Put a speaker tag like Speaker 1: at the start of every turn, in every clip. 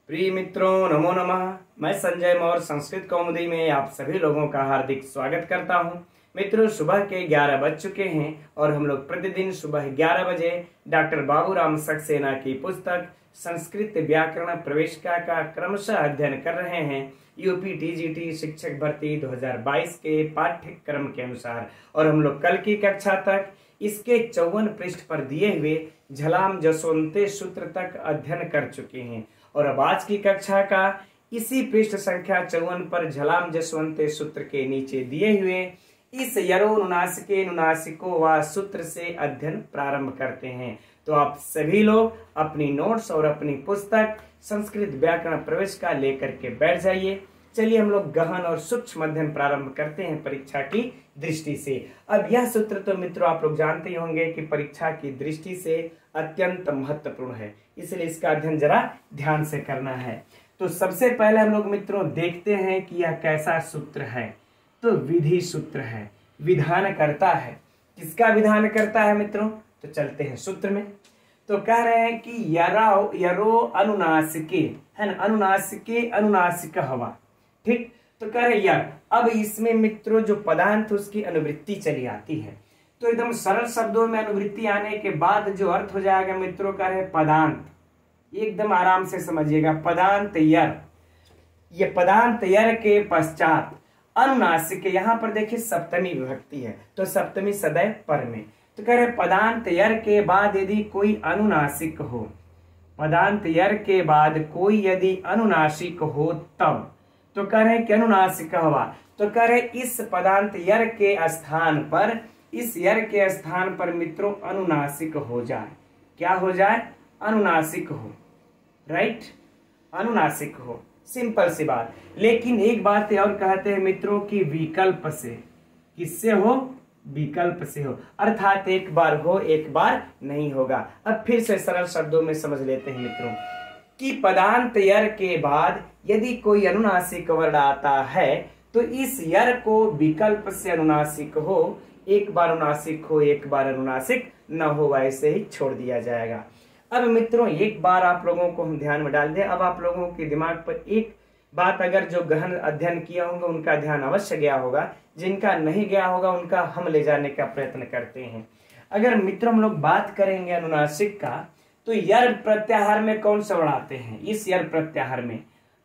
Speaker 1: प्रिय मित्रों, नमो नमः। मैं संजय मौर्य संस्कृत कौमुदी में आप सभी लोगों का हार्दिक स्वागत करता हूं। मित्रों, सुबह के 11 बज चुके हैं और हम लोग प्रतिदिन सुबह 11 बजे डॉक्टर बाबूराम सक्सेना की पुस्तक संस्कृत व्याकरण प्रवेशिका का क्रमशः अध्ययन कर रहे हैं यूपी टीजीटी शिक्षक भर्ती 2022 के पाठ्यक्रम के अनुसार। और हम लोग कल की कक्षा तक इसके 54 पृष्ठ पर दिए हुए झलाम जसवंते सूत्र तक अध्ययन कर चुके हैं और अब आज की कक्षा का इसी पृष्ठ संख्या 54 पर झलाम जसवंते सूत्र के नीचे दिए हुए इस यरो नुनासिके नुनासिको व सूत्र से अध्ययन प्रारंभ करते हैं। तो आप सभी लोग अपनी नोट्स और अपनी पुस्तक संस्कृत व्याकरण प्रवेशिका लेकर के बैठ जाइए। चलिए हम लोग गहन और सूक्ष्म अध्ययन प्रारंभ करते हैं परीक्षा की दृष्टि से। अब यह सूत्र तो मित्रों आप लोग जानते ही होंगे कि परीक्षा की दृष्टि से अत्यंत महत्वपूर्ण है, इसलिए इसका अध्ययन जरा ध्यान से करना है। तो सबसे पहले हम लोग मित्रों देखते हैं कि यह कैसा सूत्र है। तो विधि सूत्र है, विधान करता है। किसका विधान करता है मित्रों? तो चलते हैं सूत्र में। तो कह रहे हैं कि यरो अनुनासिके, है ना, अनुनासिके अनुनासिक हवा, ठीक। तो कह रहे यार, अब इसमें मित्रों जो पदांत उसकी अनुवृत्ति चली आती है। तो एकदम सरल शब्दों में अनुवृत्ति आने के बाद जो अर्थ हो जाएगा मित्रों, कह रहे पदांत, एकदम आराम से समझिएगा, पदांत यर। ये पदांत यर के पश्चात अनुनासिक, यहाँ पर देखिए सप्तमी विभक्ति है तो सप्तमी सदैव पर में। तो कह रहे पदांत यर के बाद यदि कोई अनुनासिक हो, पदांत यर के बाद कोई यदि अनुनासिक हो तब, तो कह रहे कि अनुनासिक हवा। तो कह रहे इस पदांत यर के स्थान पर, इस यर के स्थान पर मित्रों अनुनासिक हो जाए। क्या हो जाए? अनुनासिक हो, राइट, अनुनासिक हो, सिंपल सी बात। लेकिन एक बात और कहते हैं मित्रों की विकल्प से। किससे हो? विकल्प से हो, अर्थात एक बार हो एक बार नहीं होगा। अब फिर से सरल शब्दों में समझ लेते हैं मित्रों कि पदांत यर के बाद यदि कोई अनुनासिक वर्ण आता है तो इस यर को विकल्प से अनुनासिक हो, एक बार अनुनासिक हो एक बार अनुनासिक न हो, ऐसे ही छोड़ दिया जाएगा। अब मित्रों एक बार आप लोगों को हम ध्यान में डाल दें। अब आप लोगों के दिमाग पर एक बात, अगर जो गहन अध्ययन किया होगा उनका ध्यान अवश्य गया होगा, जिनका नहीं गया होगा उनका हम ले जाने का प्रयत्न करते हैं। अगर मित्रों हम लोग बात करेंगे अनुनासिक का, तो यर प्रत्याहार में कौन सा वर्ण आते हैं? इस यर प्रत्याहार में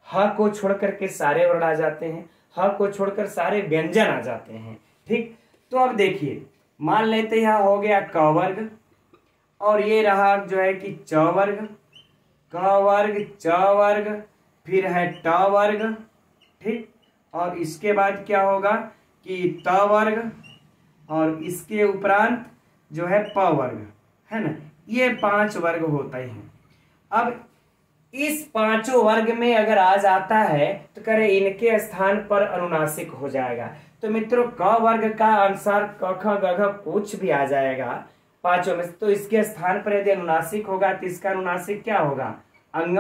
Speaker 1: ह को छोड़कर के सारे वर्ण आ जाते हैं, ह को छोड़कर सारे व्यंजन आ जाते हैं, ठीक। तो अब देखिए, मान लेते हैं यहाँ हो गया क वर्ग और ये रहा जो है कि च वर्ग, क वर्ग, च वर्ग, फिर है ट वर्ग, ठीक। और इसके बाद क्या होगा कि त वर्ग और इसके उपरांत जो है प वर्ग, है ना। ये 5 वर्ग होते हैं। अब इस पांचों वर्ग में अगर आ जाता है तो कह रहे इनके स्थान पर अनुनासिक हो जाएगा। तो मित्रों क वर्ग का अनुसार क ख ग घ कुछ भी आ जाएगा पांचों में, तो इसके स्थान पर यदि अनुनासिक होगा तो इसका अनुनासिक क्या होगा? अंग।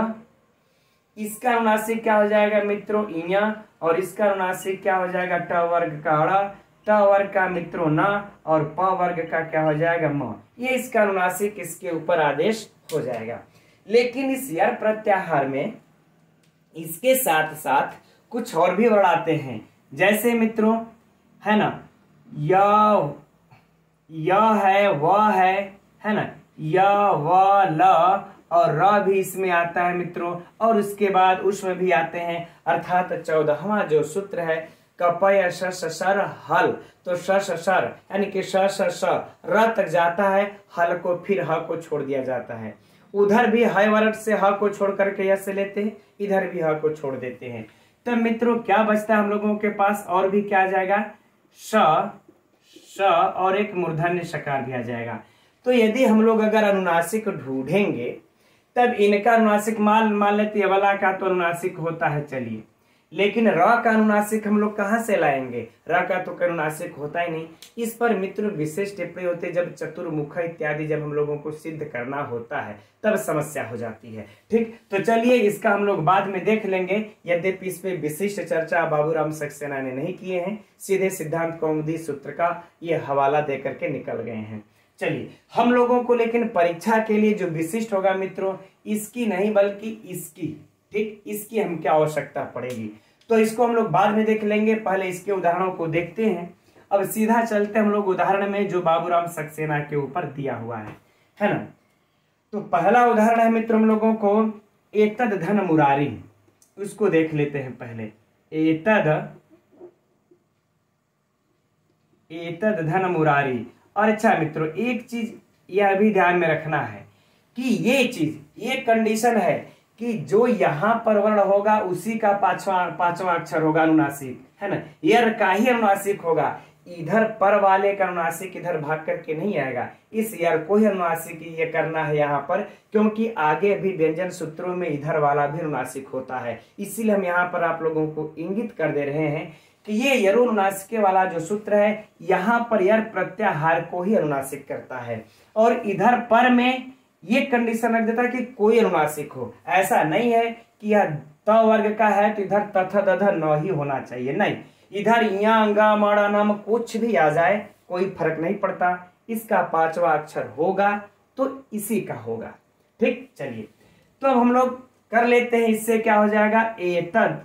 Speaker 1: इसका अनुनासिक क्या हो जाएगा मित्रों? इया। और इसका अनुनासिक क्या हो जाएगा? ट वर्ग का अड़ा, त वर्ग का मित्रों न, और प वर्ग का क्या हो जाएगा? म। ये इसका अनुनासिक इसके ऊपर आदेश हो जाएगा। लेकिन इस यर प्रत्याहार में इसके साथ साथ कुछ और भी वर्ण आते हैं, जैसे मित्रों, है ना, य है, व है ना, य व ल और र भी इसमें आता है मित्रों। और उसके बाद उसमें भी आते हैं, अर्थात 14वां जो सूत्र है कपय श सर हल। तो श सर यानी कि श र तक जाता है, हल को फिर ह को छोड़ दिया जाता है। उधर भी ह वर्ग से ह को छोड़ करके यह से लेते हैं, इधर भी ह को छोड़ देते हैं। तब मित्रों क्या बचता है हम लोगों के पास? और भी क्या आ जाएगा? श और एक मूर्धन्य शकार भी आ जाएगा। तो यदि हम लोग अगर अनुनासिक ढूंढेंगे तब इनका अनुनासिक मान लेते वाला का तो अनुनासिक होता है, चलिए। लेकिन र का अनुनासिक हम लोग कहाँ से लाएंगे? र का तो अनुनासिक होता ही नहीं। इस पर मित्र विशेष टिप्पणी होती है, जब चतुर्मुख इत्यादि जब हम लोगों को सिद्ध करना होता है तब समस्या हो जाती है, ठीक। तो चलिए इसका हम लोग बाद में देख लेंगे। यद्यपि इस पे विशिष्ट चर्चा बाबूराम सक्सेना ने नहीं किए हैं, सीधे सिद्धांत कौमुदी सूत्र का ये हवाला दे करके निकल गए हैं। चलिए हम लोगों को लेकिन परीक्षा के लिए जो विशिष्ट होगा मित्रों, इसकी नहीं बल्कि इसकी, ठीक, इसकी हम क्या आवश्यकता पड़ेगी, तो इसको हम लोग बाद में देख लेंगे, पहले इसके उदाहरणों को देखते हैं। अब सीधा चलते हम लोग उदाहरण में जो बाबूराम सक्सेना के ऊपर दिया हुआ है ना। तो पहला उदाहरण है मित्र हम लोगों को एतद धन मुरारी, उसको देख लेते हैं पहले। एतद धन मुरारी। और अच्छा मित्रों, एक चीज यह भी ध्यान में रखना है कि ये कंडीशन है कि जो यहाँ पर वर्ण होगा उसी का पांचवा अक्षर होगा अनुनासिक, है ना। यर का ही अनुनासिक होगा, इधर पर वाले का अनुनासिक इधर भाग करके नहीं आएगा। इस यर को ही अनुनासिक ये करना है यहाँ पर, क्योंकि आगे भी व्यंजन सूत्रों में इधर वाला भी अनुनासिक होता है। इसीलिए हम यहाँ पर आप लोगों को इंगित कर दे रहे हैं कि ये यरुनुनासिक वाला जो सूत्र है, यहाँ पर यर प्रत्याहार को ही अनुनासिक करता है, और इधर पर में ये कंडीशन रख देता है कि कोई अनुनासिक हो। ऐसा नहीं है कि यह त वर्ग का है तो इधर तथ दध न ही होना चाहिए, नहीं, इधर या अंगा माड़ा नाम कुछ भी आ जाए कोई फर्क नहीं पड़ता, इसका पांचवा अक्षर होगा तो इसी का होगा। ठीक, चलिए तो अब हम लोग कर लेते हैं, इससे क्या हो जाएगा, एतन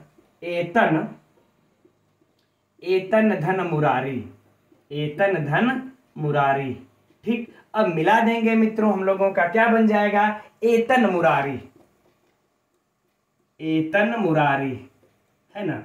Speaker 1: धन मुरारी, एतन धन मुरारी। ठीक, अब मिला देंगे मित्रों, हम लोगों का क्या बन जाएगा, एतन मुरारी, एतन मुरारी, है ना।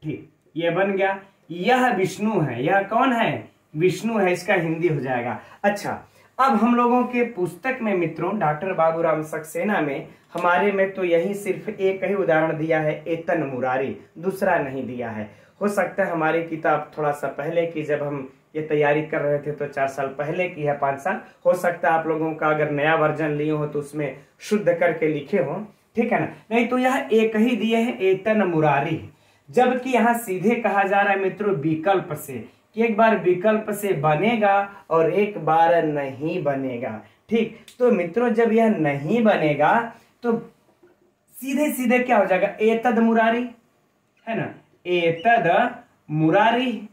Speaker 1: ठीक, ये बन गया। यह विष्णु है, यह कौन है, विष्णु है, इसका हिंदी हो जाएगा। अच्छा, अब हम लोगों के पुस्तक में मित्रों डॉक्टर बाबूराम सक्सेना में हमारे में तो यही सिर्फ एक ही उदाहरण दिया है, एतन मुरारी, दूसरा नहीं दिया है। हो सकता है हमारी किताब थोड़ा सा पहले की, जब हम ये तैयारी कर रहे थे तो 4 साल पहले की है, 5 साल, हो सकता है आप लोगों का अगर नया वर्जन लिए हो तो उसमें शुद्ध करके लिखे हो, ठीक है ना। नहीं तो यह एक ही दिए है, एतन मुरारी, जबकि यहाँ सीधे कहा जा रहा है मित्रों विकल्प से, कि एक बार विकल्प से बनेगा और एक बार नहीं बनेगा। ठीक, तो मित्रों जब यह नहीं बनेगा तो सीधे सीधे क्या हो जाएगा, एतद मुरारी, है ना, एतद मुरारी,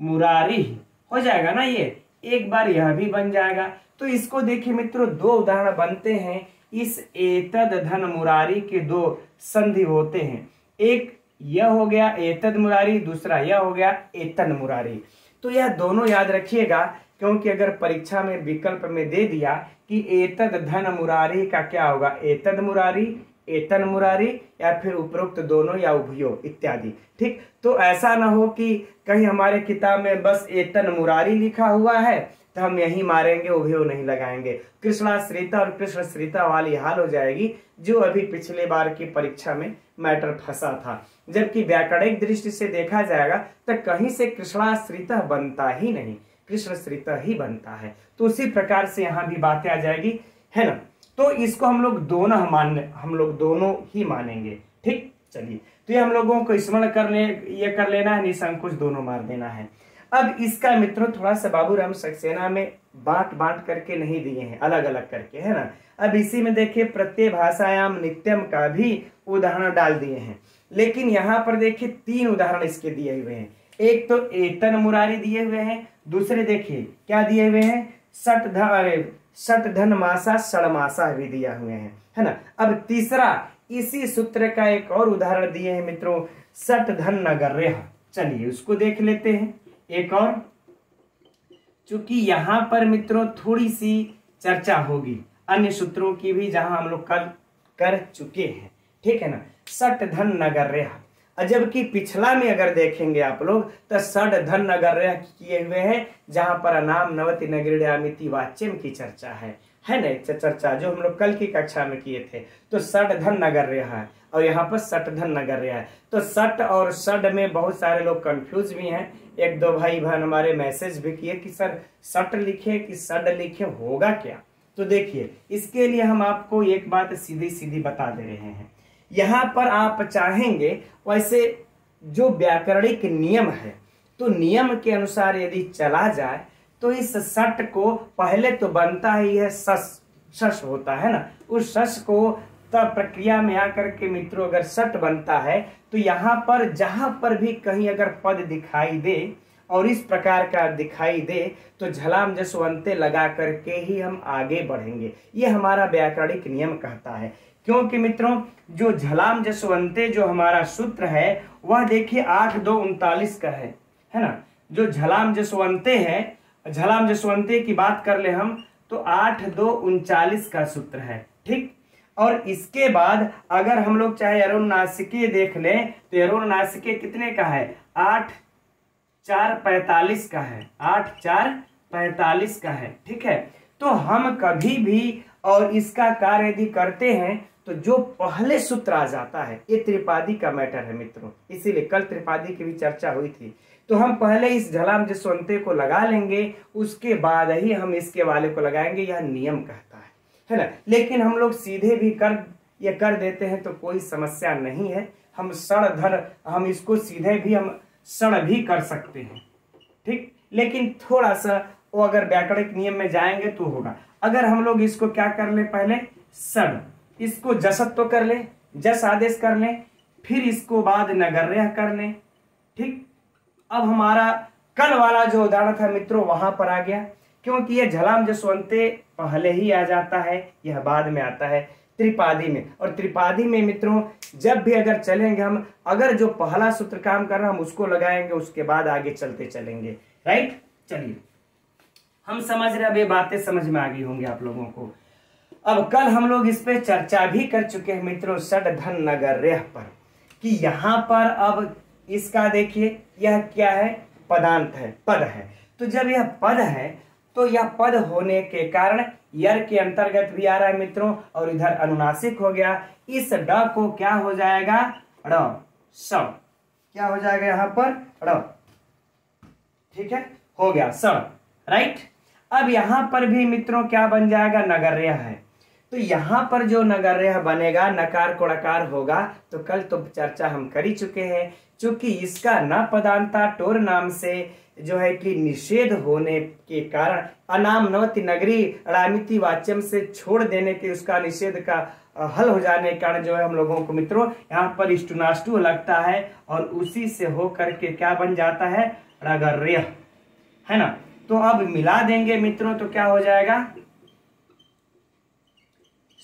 Speaker 1: मुरारी हो जाएगा ना। ये एक बार यह भी बन जाएगा। तो इसको देखिए मित्रों, 2 उदाहरण बनते हैं। इस एतद धन मुरारी के 2 संधि होते हैं, एक यह हो गया एतद मुरारी, दूसरा यह हो गया एतन मुरारी। तो यह दोनों याद रखिएगा, क्योंकि अगर परीक्षा में विकल्प में दे दिया कि एतद धन मुरारी का क्या होगा, एतद मुरारी, एतन मुरारी, या फिर उपरोक्त दोनों या उभयो इत्यादि। ठीक, तो ऐसा ना हो कि कहीं हमारे किताब में बस एतन मुरारी लिखा हुआ है तो हम यही मारेंगे, उभयो नहीं लगाएंगे। कृष्णाश्रिता और कृष्णश्रिता वाली हाल हो जाएगी, जो अभी पिछले बार की परीक्षा में मैटर फंसा था। जबकि व्याकरणिक दृष्टि से देखा जाएगा तो कहीं से कृष्णाश्रिता बनता ही नहीं, कृष्णश्रिता ही बनता है। तो उसी प्रकार से यहाँ भी बातें आ जाएगी, है ना। तो इसको हम लोग दोनों ही मानेंगे। ठीक, चलिए तो ये हम लोगों को स्मरण कर लेना है, निसंकोच दोनों मार देना है। अब इसका मित्रों थोड़ा सा बाबूराम सक्सेना में बांट करके नहीं दिए हैं, अलग अलग करके, है ना। अब इसी में देखिए प्रत्यय भाषायाम नित्यम का भी उदाहरण डाल दिए हैं, लेकिन यहाँ पर देखिए 3 उदाहरण इसके दिए हुए हैं। एक तो एतन मुरारी दिए हुए हैं, दूसरे देखिए क्या दिए हुए हैं, सट धन मासा षडमासा भी दिया हुए हैं, है ना। अब तीसरा इसी सूत्र का एक और उदाहरण दिए हैं मित्रों, सट धन नगर्य। चलिए उसको देख लेते हैं एक और, चूंकि यहाँ पर मित्रों थोड़ी सी चर्चा होगी अन्य सूत्रों की भी, जहां हम लोग कल कर चुके हैं, ठीक है ना। सट धन नगर्य, जबकि पिछला में अगर देखेंगे आप लोग तो सट धन नगर्य किए हुए हैं, जहां पर अनाम नवति नगरीयामिति वाच्यम की चर्चा है ना, चर्चा जो हम लोग कल की कक्षा में किए थे। तो सट धन नगर्य है और यहाँ पर सट धन नगर्य है। तो सट और सड में बहुत सारे लोग कंफ्यूज भी हैं। 1-2 भाई बहन हमारे मैसेज भी किए कि सर सट लिखे कि सड लिखे, होगा क्या। तो देखिए इसके लिए हम आपको एक बात सीधी सीधी बता दे रहे हैं। यहाँ पर आप चाहेंगे वैसे जो व्याकरणिक नियम है, तो नियम के अनुसार यदि चला जाए तो इस सट को पहले तो बनता ही है शश होता है ना, उस शश को तब प्रक्रिया में आकर के मित्रों अगर सट बनता है तो यहाँ पर जहां पर भी कहीं अगर पद दिखाई दे और इस प्रकार का दिखाई दे तो झलाम जसवंते लगा करके ही हम आगे बढ़ेंगे। ये हमारा व्याकरणिक नियम कहता है क्योंकि मित्रों जो झलाम जसवंते जो हमारा सूत्र है वह देखिए 8-2-39 का है ना। जो झलाम जसवंते है, झलाम जसवंते की बात कर ले हम तो 8-2-39 का सूत्र है, ठीक। और इसके बाद अगर हम लोग चाहे अनुनासिकीय देख लें तो अनुनासिकीय कितने का है, 8-4-45 का है, 8-4-45 का है, ठीक है। तो हम कभी भी और इसका कार्य यदि करते हैं तो जो पहले सूत्र आ जाता है, ये त्रिपादी का मैटर है मित्रों, इसीलिए कल त्रिपादी की भी चर्चा हुई थी। तो हम पहले इस झलाम जसवंते को लगा लेंगे, उसके बाद ही हम इसके वाले को लगाएंगे, यह नियम कहता है ना। लेकिन हम लोग सीधे भी कर देते हैं तो कोई समस्या नहीं है। हम हम इसको सीधे भी हम सड़ भी कर सकते हैं, ठीक। लेकिन थोड़ा सा वो अगर व्याकरणिक नियम में जाएंगे तो होगा। अगर हम लोग इसको क्या कर ले, पहले सड़, इसको जसत्व कर ले, जस आदेश कर ले, फिर इसको बाद नगर्य कर ले, ठीक। अब हमारा कल वाला जो उदाहरण था मित्रों वहां पर आ गया, क्योंकि यह झलाम जसवंते पहले ही आ जाता है, यह बाद में आता है त्रिपादी में। और त्रिपादी में मित्रों जब भी अगर चलेंगे हम, अगर जो पहला सूत्र काम कर रहा है हम उसको लगाएंगे, उसके बाद आगे चलते चलेंगे, राइट। चलिए हम समझ रहे, अब ये बातें समझ में आ गई होंगी आप लोगों को। अब कल हम लोग इस पे चर्चा भी कर चुके हैं मित्रों षड धन नगर्य पर, कि यहां पर अब इसका देखिए यह क्या है, पदांत है, पद है। तो जब यह पद है तो यह पद होने के कारण यर के अंतर्गत भी आ रहा है मित्रों, और इधर अनुनासिक हो गया। इस ड को क्या हो जाएगा, ड़, स, क्या हो जाएगा यहां पर ड़, ठीक है, हो गया स, राइट। अब यहां पर भी मित्रों क्या बन जाएगा, नगर्य है। तो यहां पर जो नगर्य बनेगा, नकार को ड़कार होगा। तो कल तो चर्चा हम कर ही चुके हैं, चूंकि इसका न पदांता टोर नाम से जो है कि निषेध होने के कारण, अनाम नवति नगरी अड़ामिति वाच्यम से छोड़ देने के, उसका निषेध का हल हो जाने के कारण जो है हम लोगों को मित्रों यहाँ पर इष्टुनाष्टु लगता है, और उसी से हो करके क्या बन जाता है, ड़गर्य, है ना। तो अब मिला देंगे मित्रों तो क्या हो जाएगा,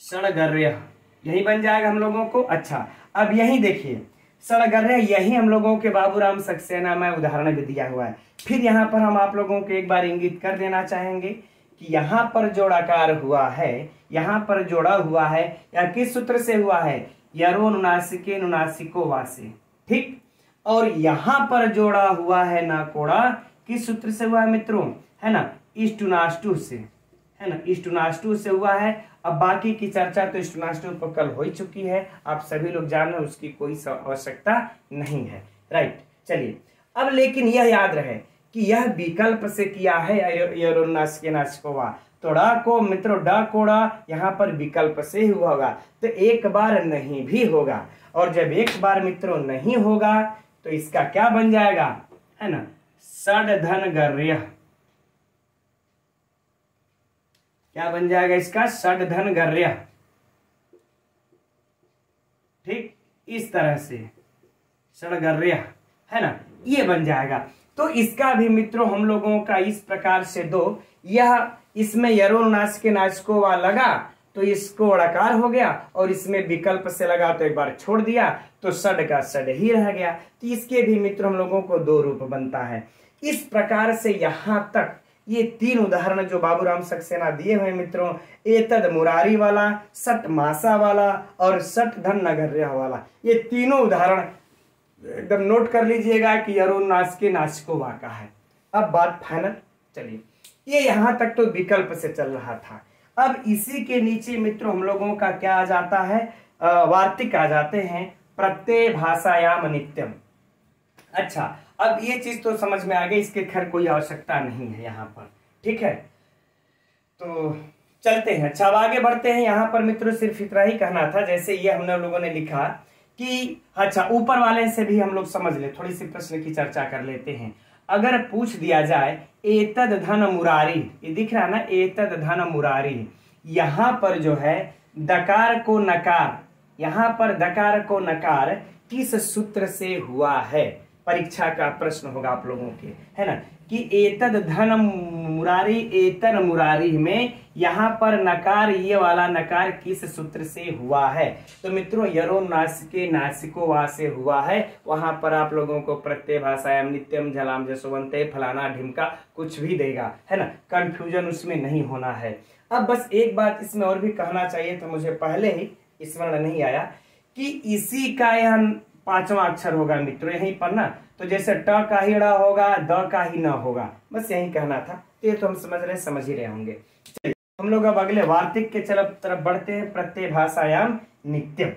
Speaker 1: सड़गर्य, यही बन जाएगा हम लोगों को। अच्छा अब यही देखिए सड़गर्य, यही हम लोगों के बाबूराम सक्सेना में उदाहरण भी दिया हुआ है। फिर यहाँ पर हम आप लोगों को एक बार इंगित कर देना चाहेंगे कि यहाँ पर जोड़ाकार हुआ है, यहाँ पर जोड़ा हुआ है, या किस सूत्र से हुआ है, यरो नुनासिके नुनासिको वासे, ठीक। और यहाँ पर जोड़ा हुआ है नाकोड़ा, किस सूत्र से हुआ है मित्रों, है ना, इष्टुनाष्टु से, है ना, इष्टुनाष्टु से हुआ है। अब बाकी की चर्चा तो इष्टुनाष्टु पर कल हो ही चुकी है, आप सभी लोग जान रहे, उसकी कोई आवश्यकता नहीं है, राइट। चलिए अब लेकिन यह याद रहे कि यह विकल्प से किया है यरोनासिके नासिकोवा, तो ड़ा को मित्रों ड कोड़ा यहाँ पर विकल्प से हुआ होगा, तो एक बार नहीं भी होगा। और जब एक बार मित्रों नहीं होगा तो इसका क्या बन जाएगा, है ना, षड धन गर्य, क्या बन जाएगा इसका, षड धन गर्य, ठीक। इस तरह से षडगर्य, है ना, ये बन जाएगा। तो इसका भी मित्रों हम लोगों का इस प्रकार से दो, यह इसमें यरोनासिके नासिको वा लगा तो इसको ड़कार हो गया, और इसमें विकल्प से लगा तो एक बार छोड़ दिया तो षड का षड ही रह गया। तो इसके भी मित्रों हम लोगों को दो रूप बनता है। इस प्रकार से यहां तक ये तीन उदाहरण जो बाबूराम सक्सेना दिए हुए मित्रों, एतद मुरारी वाला, सट मासा वाला और सट धन नगर्य वाला, ये तीनों उदाहरण एकदम नोट कर लीजिएगा कि यरोनासिके नासिकोवा का है। अब बात फाइनल, चलिए ये यहां तक तो विकल्प से चल रहा था। अब इसी के नीचे मित्रों हम लोगों का क्या आ जाता है, वार्तिक आ जाते हैं, प्रत्यय भाषायाम नित्यम। अच्छा अब ये चीज तो समझ में आ गई, इसके खैर कोई आवश्यकता नहीं है यहाँ पर, ठीक है। तो चलते हैं, अच्छा अब आगे बढ़ते हैं। यहाँ पर मित्रों सिर्फ इतना ही कहना था, जैसे ये हमने लोगों ने लिखा कि अच्छा ऊपर वाले से भी हम लोग समझ ले, थोड़ी सी प्रश्न की चर्चा कर लेते हैं। अगर पूछ दिया जाए एतद धन मुरारी, ये दिख रहा है ना, एतद धन मुरारी, यहाँ पर जो है दकार को नकार, यहाँ पर दकार को नकार किस सूत्र से हुआ है, परीक्षा का प्रश्न होगा आप लोगों के, है ना। कि एतद धन मुरारी एतन मुरारी में यहाँ पर नकार, ये वाला नकार किस सूत्र से हुआ है? तो मित्रों यरो नासिके नासिको वा से हुआ है। वहां पर आप लोगों को प्रत्यय भाषायाम नित्यम झलाम जसवंते फलाना ढिमका कुछ भी देगा, है ना, कंफ्यूजन उसमें नहीं होना है। अब बस एक बात इसमें और भी कहना चाहिए, तो मुझे पहले ही स्मरण नहीं आया कि इसी का यह 5वां अक्षर होगा मित्रों यहीं पर ना। तो जैसे ट का ही ड़ होगा, द का ही न होगा, बस यही कहना था। तो ये तो हम समझ ही रहे होंगे। चलिए हम लोग अब अगले वार्तिक के तरफ बढ़ते हैं, प्रत्यय भाषायाम नित्यम।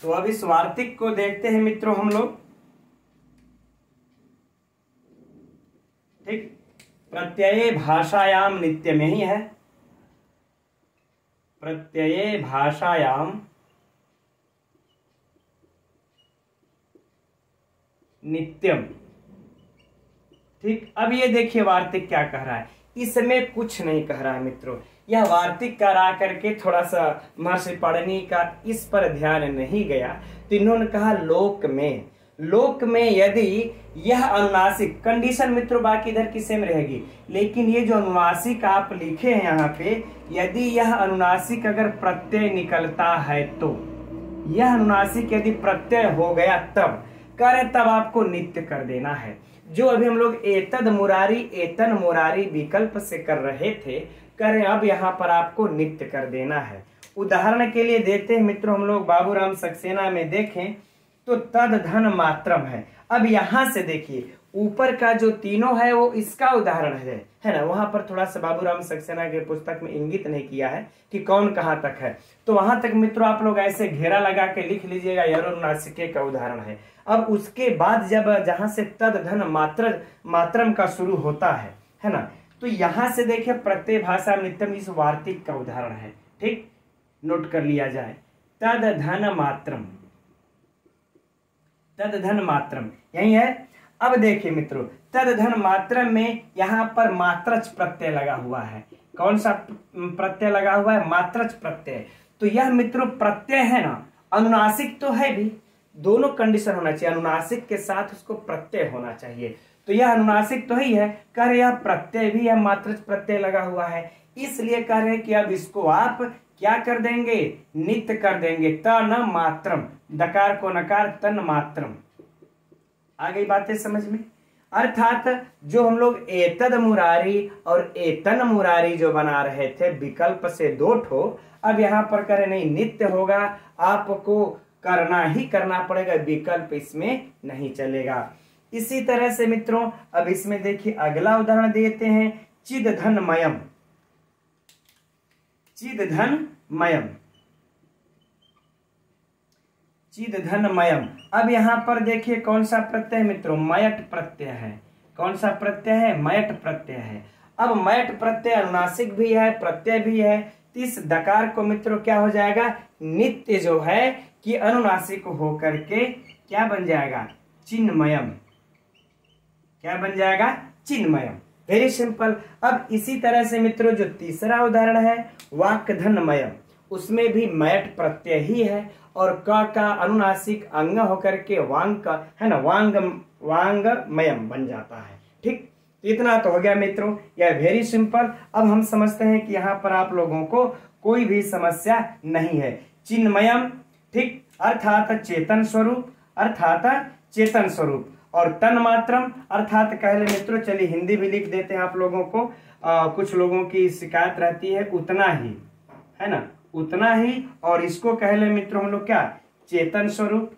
Speaker 1: तो अब इस वार्तिक को देखते हैं मित्रों हम लोग। ठीक, प्रत्यय भाषायाम नित्यम यही है, प्रत्यय भाषायाम नित्यम। ठीक, अब ये देखिए वार्तिक क्या कह रहा है, इसमें कुछ नहीं कह रहा है मित्रों। यह वार्तिक करा करके थोड़ा सा महर्षि पाणिनि का इस पर ध्यान नहीं गया, तो इन्होंने कहा लोक में, लोक में यदि यह अनुनासिक, कंडीशन मित्रों बाकी इधर की सेम रहेगी, लेकिन ये जो अनुनासिक आप लिखे हैं यहाँ पे, यदि यह अनुनासिक अगर प्रत्यय निकलता है तो, यह अनुनासिक यदि प्रत्यय हो गया तब करें, तब आपको नित्य कर देना है। जो अभी हम लोग एतद मुरारी एतन मुरारी विकल्प से कर रहे थे, करें अब यहाँ पर आपको नित्य कर देना है। उदाहरण के लिए देते हैं मित्रों हम लोग बाबूराम सक्सेना में देखें तो तद धन मात्रम है। अब यहां से देखिए ऊपर का जो तीनों है वो इसका उदाहरण है ना। वहां पर थोड़ा सा बाबूराम सक्सेना के पुस्तक में इंगित नहीं किया है कि कौन कहां तक है, तो वहां तक मित्रों आप लोग ऐसे घेरा लगा के लिख लीजिएगा यरोनासिके का उदाहरण है। अब उसके बाद जब जहां से तद धन मात्रम का शुरू होता है ना, तो यहां से देखिए प्रत्यय भाषा नित्यम इस वार्तिक का उदाहरण है। ठीक, नोट कर लिया जाए, तद धन मात्रम, तद धन मात्रम यही है। अब देखिए मित्रों तद धन मात्रम में यहां पर मात्रच प्रत्यय लगा हुआ है। कौन सा प्रत्यय लगा हुआ है? मात्रच प्रत्यय। तो यह मित्रों प्रत्यय है ना, अनुनासिक तो है भी, दोनों कंडीशन होना चाहिए, अनुनासिक के साथ उसको प्रत्यय होना चाहिए। तो यह अनुनासिक तो ही है, कह रहे यह प्रत्यय भी है, मात्रच प्रत्यय लगा हुआ है, इसलिए कह रहे कि अब इसको आप क्या कर देंगे? नित्य कर देंगे। तन मात्रम, दकार को नकार, तन मात्रम। आ गई बातें समझ में? अर्थात जो हम लोग एतद मुरारी और एतन मुरारी जो बना रहे थे विकल्प से दो ठो, अब यहां पर करें नहीं, नित्य होगा, आपको करना ही करना पड़ेगा, विकल्प इसमें नहीं चलेगा। इसी तरह से मित्रों अब इसमें देखिए अगला उदाहरण देते हैं, चिद धन मयम, चिद धन मयम, चिद धन मयम। अब यहां पर देखिए कौन सा प्रत्यय मित्रों? मयट प्रत्यय है। कौन सा प्रत्यय है? मयट प्रत्यय है। अब मयट प्रत्यय अनुनासिक भी है, प्रत्यय भी है, तो इस दकार को मित्रों क्या हो जाएगा? नित्य जो है कि अनुनासिक होकर के क्या बन जाएगा? चिन्मयम। क्या बन जाएगा? चिन्मयम। Very simple. अब इसी तरह से मित्रों जो तीसरा उदाहरण है वाक्धनमयम, उसमें भी मयट प्रत्यय ही है और क का अनुनासिक अंग होकर के वांग का है ना, वांगमयम बन जाता है। ठीक, तो इतना तो हो गया मित्रों, यह वेरी सिंपल। अब हम समझते हैं कि यहाँ पर आप लोगों को कोई भी समस्या नहीं है। चिन्मयम, ठीक, अर्थात चेतन स्वरूप, अर्थात चेतन स्वरूप, और तन मात्रम अर्थात कह ले मित्रों, चलिए हिंदी भी लिख देते हैं आप लोगों को, कुछ लोगों की शिकायत रहती है उतना ही, है ना, उतना ही, और इसको कह ले मित्रों हम लोग क्या? चेतन स्वरूप,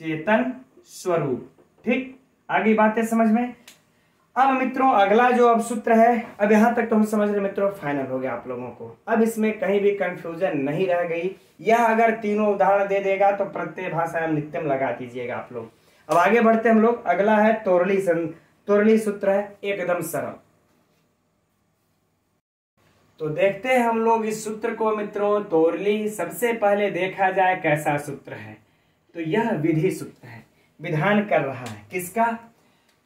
Speaker 1: चेतन स्वरूप। ठीक, आगे बातें समझ में। अब मित्रों अगला जो अब सूत्र है, अब यहां तक तो हम समझ रहे मित्रों, फाइनल हो गया आप लोगों को। अब इसमें कहीं भी कंफ्यूजन नहीं रह गई। यह अगर तीनों उदाहरण दे देगा तो प्रत्यय भाषायाम नित्यम लगा दीजिएगा आप लोग। अब आगे बढ़ते हम लोग, अगला है तोरली सूत्र है, एकदम सरल। तो देखते हैं हम लोग इस सूत्र को मित्रों। तोरली सबसे पहले देखा जाए कैसा सूत्र है, तो यह विधि सूत्र है, विधान कर रहा है किसका?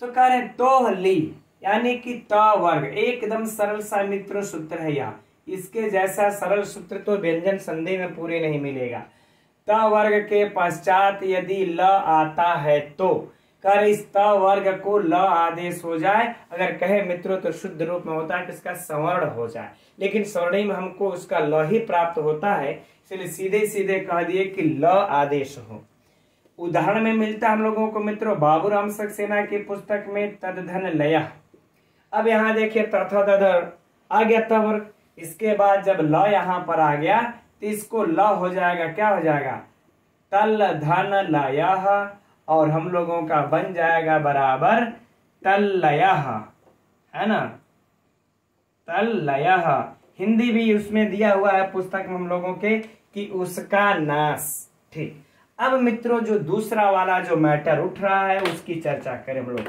Speaker 1: तो कह रहे तोहली यानी कि त वर्ग, एकदम सरल सा मित्रों सूत्र है यह। इसके जैसा सरल सूत्र तो व्यंजन संधि में पूरे नहीं मिलेगा। त वर्ग के पश्चात यदि ल आता है तो कर इस त वर्ग को ल आदेश हो जाए। अगर कहे मित्रों तो शुद्ध रूप में होता है कि इसका स्वर्ण हो जाए, लेकिन स्वर्णी में हमको उसका ल ही प्राप्त होता है, इसलिए सीधे सीधे कह दिए कि ल आदेश हो। उदाहरण में मिलता है हम लोगों को मित्रों बाबूराम सक्सेना की पुस्तक में तदधन लय। अब यहाँ देखिए तथा तदर आ गया त वर्ग, इसके बाद जब ल यहाँ पर आ गया तो इसको ल हो जाएगा, क्या हो जाएगा, तल धन लय, और हम लोगों का बन जाएगा बराबर तल्लय, है ना, तल्लय। हिंदी भी उसमें दिया हुआ है पुस्तक में हम लोगों के कि उसका नाश। ठीक, अब मित्रों जो दूसरा वाला जो मैटर उठ रहा है उसकी चर्चा करें हम लोग।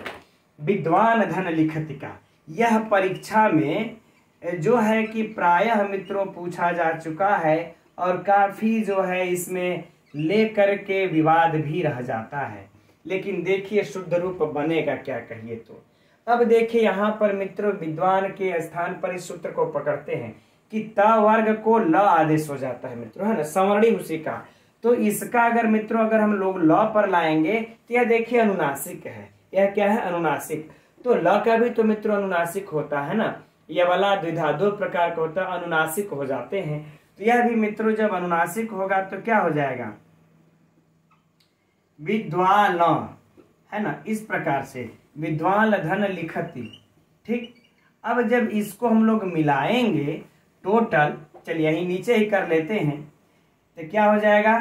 Speaker 1: विद्वान धन लिखति का यह परीक्षा में जो है कि प्रायः मित्रों पूछा जा चुका है और काफी जो है इसमें लेकर के विवाद भी रह जाता है, लेकिन देखिए शुद्ध रूप बनेगा क्या कहिए तो। अब देखिए यहाँ पर मित्रों विद्वान के स्थान पर इस सूत्र को पकड़ते हैं कि त वर्ग को ल आदेश हो जाता है मित्रों, है ना, संवर्णी उसी का। तो इसका अगर मित्रों अगर हम लोग ल पर लाएंगे तो यह देखिए अनुनासिक है, यह क्या है, अनुनासिक। तो ल का भी तो मित्रों अनुनासिक होता है ना, यह वाला द्विधा दो प्रकार का होता है, अनुनासिक हो जाते हैं। तो यह भी मित्रों जब अनुनासिक होगा तो क्या हो जाएगा, विद्वान, है ना, इस प्रकार से विद्वान धन लिखति। ठीक, अब जब इसको हम लोग मिलाएंगे टोटल, चलिए यही नीचे ही कर लेते हैं, तो क्या हो जाएगा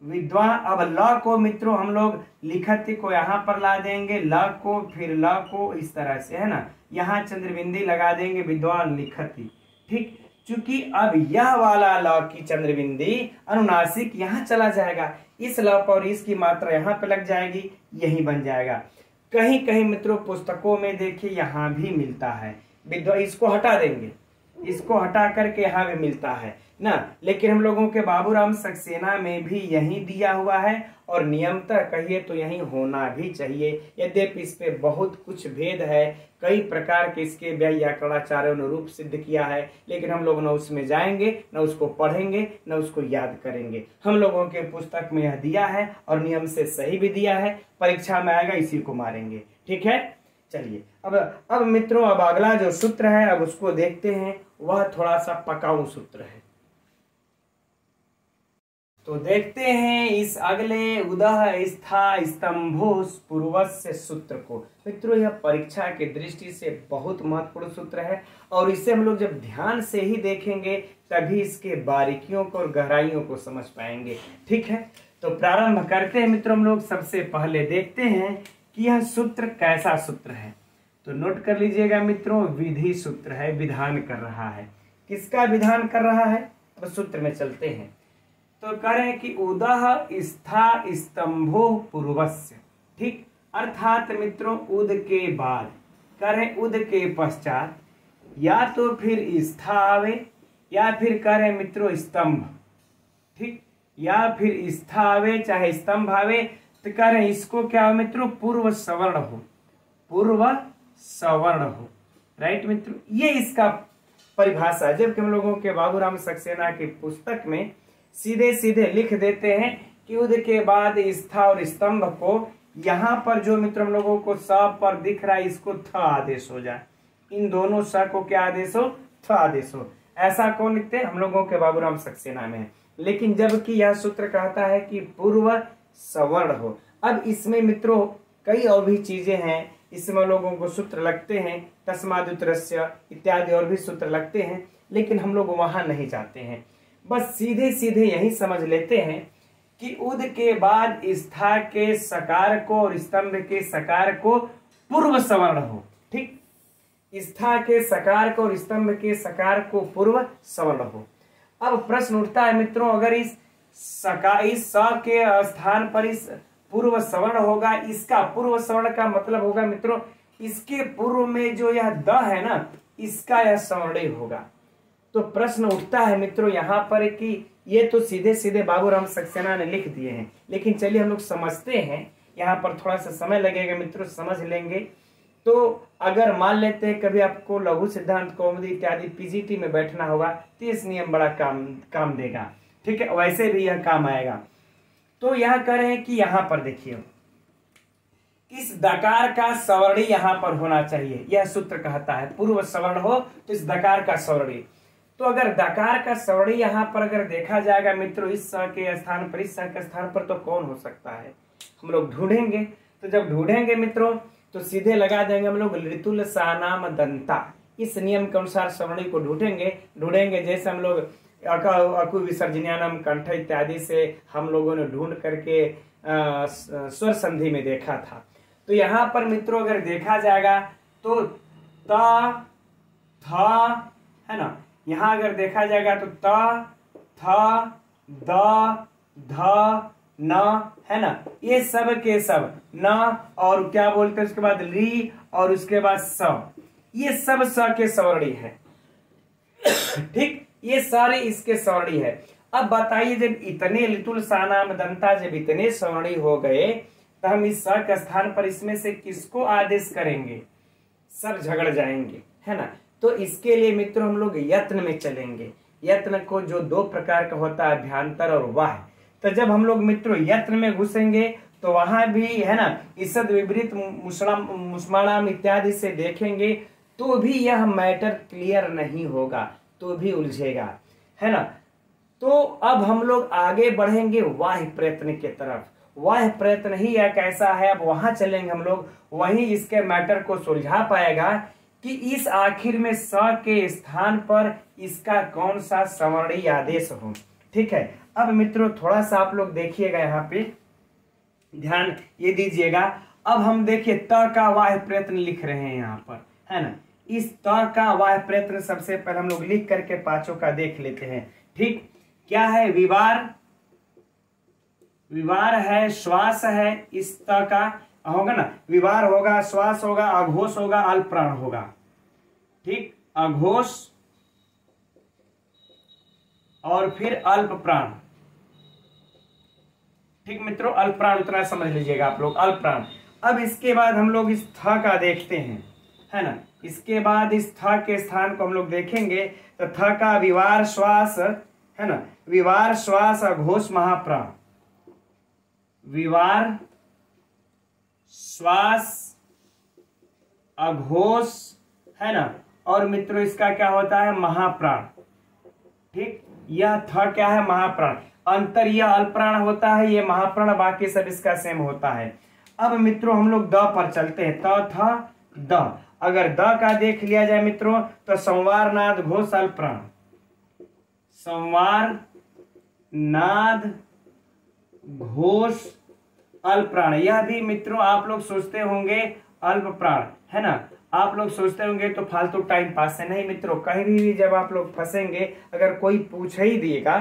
Speaker 1: विद्वान। अब ल को मित्रों हम लोग लिखति को यहाँ पर ला देंगे, ल को फिर ल को इस तरह से, है ना, यहाँ चंद्रबिंदी लगा देंगे विद्वान लिखति। ठीक, चूंकि अब यह वाला ल की चंद्रबिंदी अनुनासिक यहाँ चला जाएगा, इस ल पर इसकी मात्रा यहाँ पे लग जाएगी, यही बन जाएगा। कहीं कहीं मित्रों पुस्तकों में देखिए यहाँ भी मिलता है, इसको हटा देंगे, इसको हटा करके यहाँ भी मिलता है ना, लेकिन हम लोगों के बाबूराम सक्सेना में भी यही दिया हुआ है और नियमतः कहिए तो यही होना भी चाहिए। यद्यपि इस पे बहुत कुछ भेद है, कई प्रकार के इसके व्याकरणाचार्यों ने रूप सिद्ध किया है, लेकिन हम लोग न उसमें जाएंगे, न उसको पढ़ेंगे, न उसको याद करेंगे। हम लोगों के पुस्तक में यह दिया है और नियम से सही भी दिया है, परीक्षा में आएगा इसी को मारेंगे। ठीक है, चलिए अब मित्रों अब अगला जो सूत्र है अब उसको देखते हैं, वह थोड़ा सा पकाऊ सूत्र है। तो देखते हैं इस अगले उदह स्था स्तंभो पूर्वस्य सूत्र को। मित्रों यह परीक्षा की दृष्टि से बहुत महत्वपूर्ण सूत्र है और इसे हम लोग जब ध्यान से ही देखेंगे तभी इसके बारीकियों को और गहराइयों को समझ पाएंगे। ठीक है, तो प्रारंभ करते हैं मित्रों। हम लोग सबसे पहले देखते हैं कि यह सूत्र कैसा सूत्र है, तो नोट कर लीजिएगा मित्रों, विधि सूत्र है, विधान कर रहा है। किसका विधान कर रहा है, अब सूत्र में चलते हैं। तो करें कि उदह स्था स्तंभो पूर्वस्य। ठीक, अर्थात मित्रों उद के बाद, करें उद के पश्चात या तो फिर स्था आवे या फिर करें मित्रों स्तंभ। ठीक, या फिर स्था आवे चाहे स्तंभ आवे, तो करें इसको क्या हो मित्रों, पूर्व सवर्ण हो, पूर्व सवर्ण हो। राइट मित्रों, ये इसका परिभाषा है। जबकि हम लोगों के बाबूराम सक्सेना की पुस्तक में सीधे सीधे लिख देते हैं कि उद के बाद स्था और स्तंभ को यहाँ पर जो मित्र हम लोगों को स पर दिख रहा है इसको थ आदेश हो जाए, इन दोनों स को क्या आदेश हो, थ आदेश हो। ऐसा कौन लिखते हैं, हम लोगों के बाबूराम सक्सेना में है। लेकिन जबकि यह सूत्र कहता है कि पूर्व सवर्ण हो। अब इसमें मित्रों कई और भी चीजें हैं, इसमें लोगों को सूत्र लगते हैं, तस्मादुतरस्य इत्यादि और भी सूत्र लगते हैं, लेकिन हम लोग वहां नहीं जाते हैं। बस सीधे सीधे यही समझ लेते हैं कि उद के बाद स्था के सकार को और स्तंभ के सकार को पूर्व सवर्ण हो। ठीक, स्था के सकार को और स्तंभ के सकार को पूर्व सवर्ण हो। अब प्रश्न उठता है मित्रों, अगर इस स के स्थान पर इस पूर्व सवर्ण होगा, इसका पूर्व सवर्ण का मतलब होगा मित्रों इसके पूर्व में जो यह द है ना, इसका यह सवर्णी होगा। तो प्रश्न उठता है मित्रों यहाँ पर कि ये तो सीधे सीधे बाबूराम सक्सेना ने लिख दिए हैं, लेकिन चलिए हम लोग समझते हैं। यहाँ पर थोड़ा सा समय लगेगा मित्रों, समझ लेंगे। तो अगर मान लेते हैं कभी आपको लघु सिद्धांत कौमुदी इत्यादि पीजीटी में बैठना होगा तो इस नियम बड़ा काम देगा। ठीक है, वैसे भी यह काम आएगा। तो यह कह रहे हैं कि यहां पर देखिए इस दकार का सवर्णी यहां पर होना चाहिए, यह सूत्र कहता है। पूर्व सवर्ण हो तो इस दकार का सवर्णी। तो अगर दकार का सवर्णी यहां पर अगर देखा जाएगा मित्रों इस स के स्थान पर, इस स के स्थान पर तो कौन हो सकता है, हम लोग ढूंढेंगे। तो जब ढूंढेंगे मित्रों तो सीधे लगा देंगे हम लोग लितुल सानाम दंता। इस नियम के अनुसार सवर्णी को ढूंढेंगे जैसे हम लोग अकु विसर्जन्यानम कंठ इत्यादि से हम लोगों ने ढूंढ करके स्वर संधि में देखा था। तो यहाँ पर मित्रों अगर देखा जाएगा तो त थ है ना, यहाँ अगर देखा जाएगा तो त थ द ध न है ना, ये सब के सब न और क्या बोलते हैं उसके बाद ली और उसके बाद स, ये सब स के सवर्णी है। ठीक, ये सारे इसके सवर्णी है। अब बताइए जब इतने लितुल सानाम दंता जब इतने सवर्णी हो गए तो हम इस स के स्थान पर इसमें से किसको आदेश करेंगे, सब झगड़ जाएंगे है ना। तो इसके लिए मित्रों हम लोग यत्न में चलेंगे। यत्न को जो दो प्रकार का होता है अभ्यांतर और वाह्य। तो जब हम लोग मित्रों यत्न में घुसेंगे तो वहां भी है ना ईसद विपरीत मुस्माणाम इत्यादि से देखेंगे तो भी यह मैटर क्लियर नहीं होगा, तो भी उलझेगा है ना। तो अब हम लोग आगे बढ़ेंगे वाह्य प्रयत्न की तरफ। वाह्य प्रयत्न ही एक ऐसा है, अब वहां चलेंगे हम लोग, वहीं इसके मैटर को सुलझा पाएगा कि इस आखिर में स के स्थान पर इसका कौन सा सवर्णी आदेश हो। ठीक है, अब मित्रों थोड़ा सा आप लोग देखिएगा, यहाँ पे ध्यान ये दीजिएगा। अब हम देखिए त का वाह्य प्रयत्न लिख रहे हैं यहाँ पर है ना। इस त का वाह्य प्रयत्न सबसे पहले हम लोग लिख करके पांचों का देख लेते हैं। ठीक, क्या है, विवार, विवार है, श्वास है, इस त का होगा ना, विवार होगा, श्वास होगा, अघोष होगा, अल्पप्राण होगा। ठीक, अघोष और फिर अल्पप्राण। ठीक मित्रों, अल्पप्राण उतना समझ लीजिएगा आप लोग, अल्पप्राण। अब इसके बाद हम लोग इस थ का देखते हैं है ना। इसके बाद इस थ के स्थान को हम लोग देखेंगे तो थ का विवार श्वास है ना, विवार श्वास अघोष महाप्राण, विवार श्वास अघोष है ना, और मित्रों इसका क्या होता है, महाप्राण। ठीक, यह थ क्या है, महाप्राण। अंतर यह अल्पप्राण होता है, ये महाप्राण, बाकी सब इसका सेम होता है। अब मित्रों हम लोग द पर चलते हैं, त थ द। अगर द का देख लिया जाए मित्रों तो संवार नाद घोष अल्पप्राण, संवार नाद घोष अल्पप्राण। यह भी मित्रों आप लोग सोचते होंगे अल्पप्राण है ना, आप लोग सोचते होंगे तो फालतू टाइम पास है। नहीं मित्रों, कहीं भी जब आप लोग फंसेंगे, अगर कोई पूछ ही दिएगा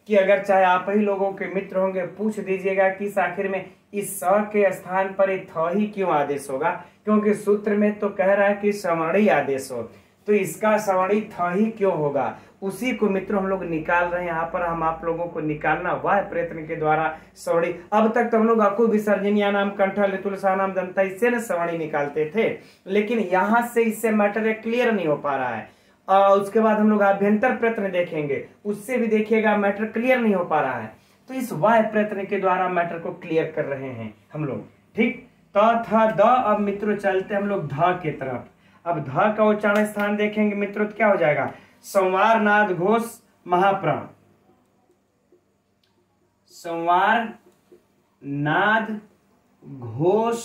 Speaker 1: कि अगर चाहे आप ही लोगों के मित्र होंगे, पूछ दीजिएगा कि इस आखिर में इस स के स्थान पर एक थ ही क्यों आदेश होगा, क्योंकि सूत्र में तो कह रहा है कि सवर्णी आदेश हो, तो इसका सवर्णी थ ही क्यों होगा, उसी को मित्रों हम लोग निकाल रहे हैं। यहाँ पर हम आप लोगों को निकालना वाह्य प्रयत्न के द्वारा सवर्णी। अब तक तो हम लोग अकु विसर्जन्यानाम कंठ लितुल सानाम दंता इससे न सवर्णी निकालते थे, लेकिन यहाँ से इससे मैटर क्लियर नहीं हो पा रहा है। उसके बाद हम लोग अभ्यंतर प्रयत्न देखेंगे, उससे भी देखिएगा मैटर क्लियर नहीं हो पा रहा है। तो इस वाह्य प्रयत्न के द्वारा मैटर को क्लियर कर रहे हैं हम लोग। ठीक, त थ द। अब मित्रों चलते हम लोग ध के तरफ। अब ध का उच्चारण स्थान देखेंगे मित्रों तो क्या हो जाएगा, संवार नाद घोष महाप्राण, संवार नाद घोष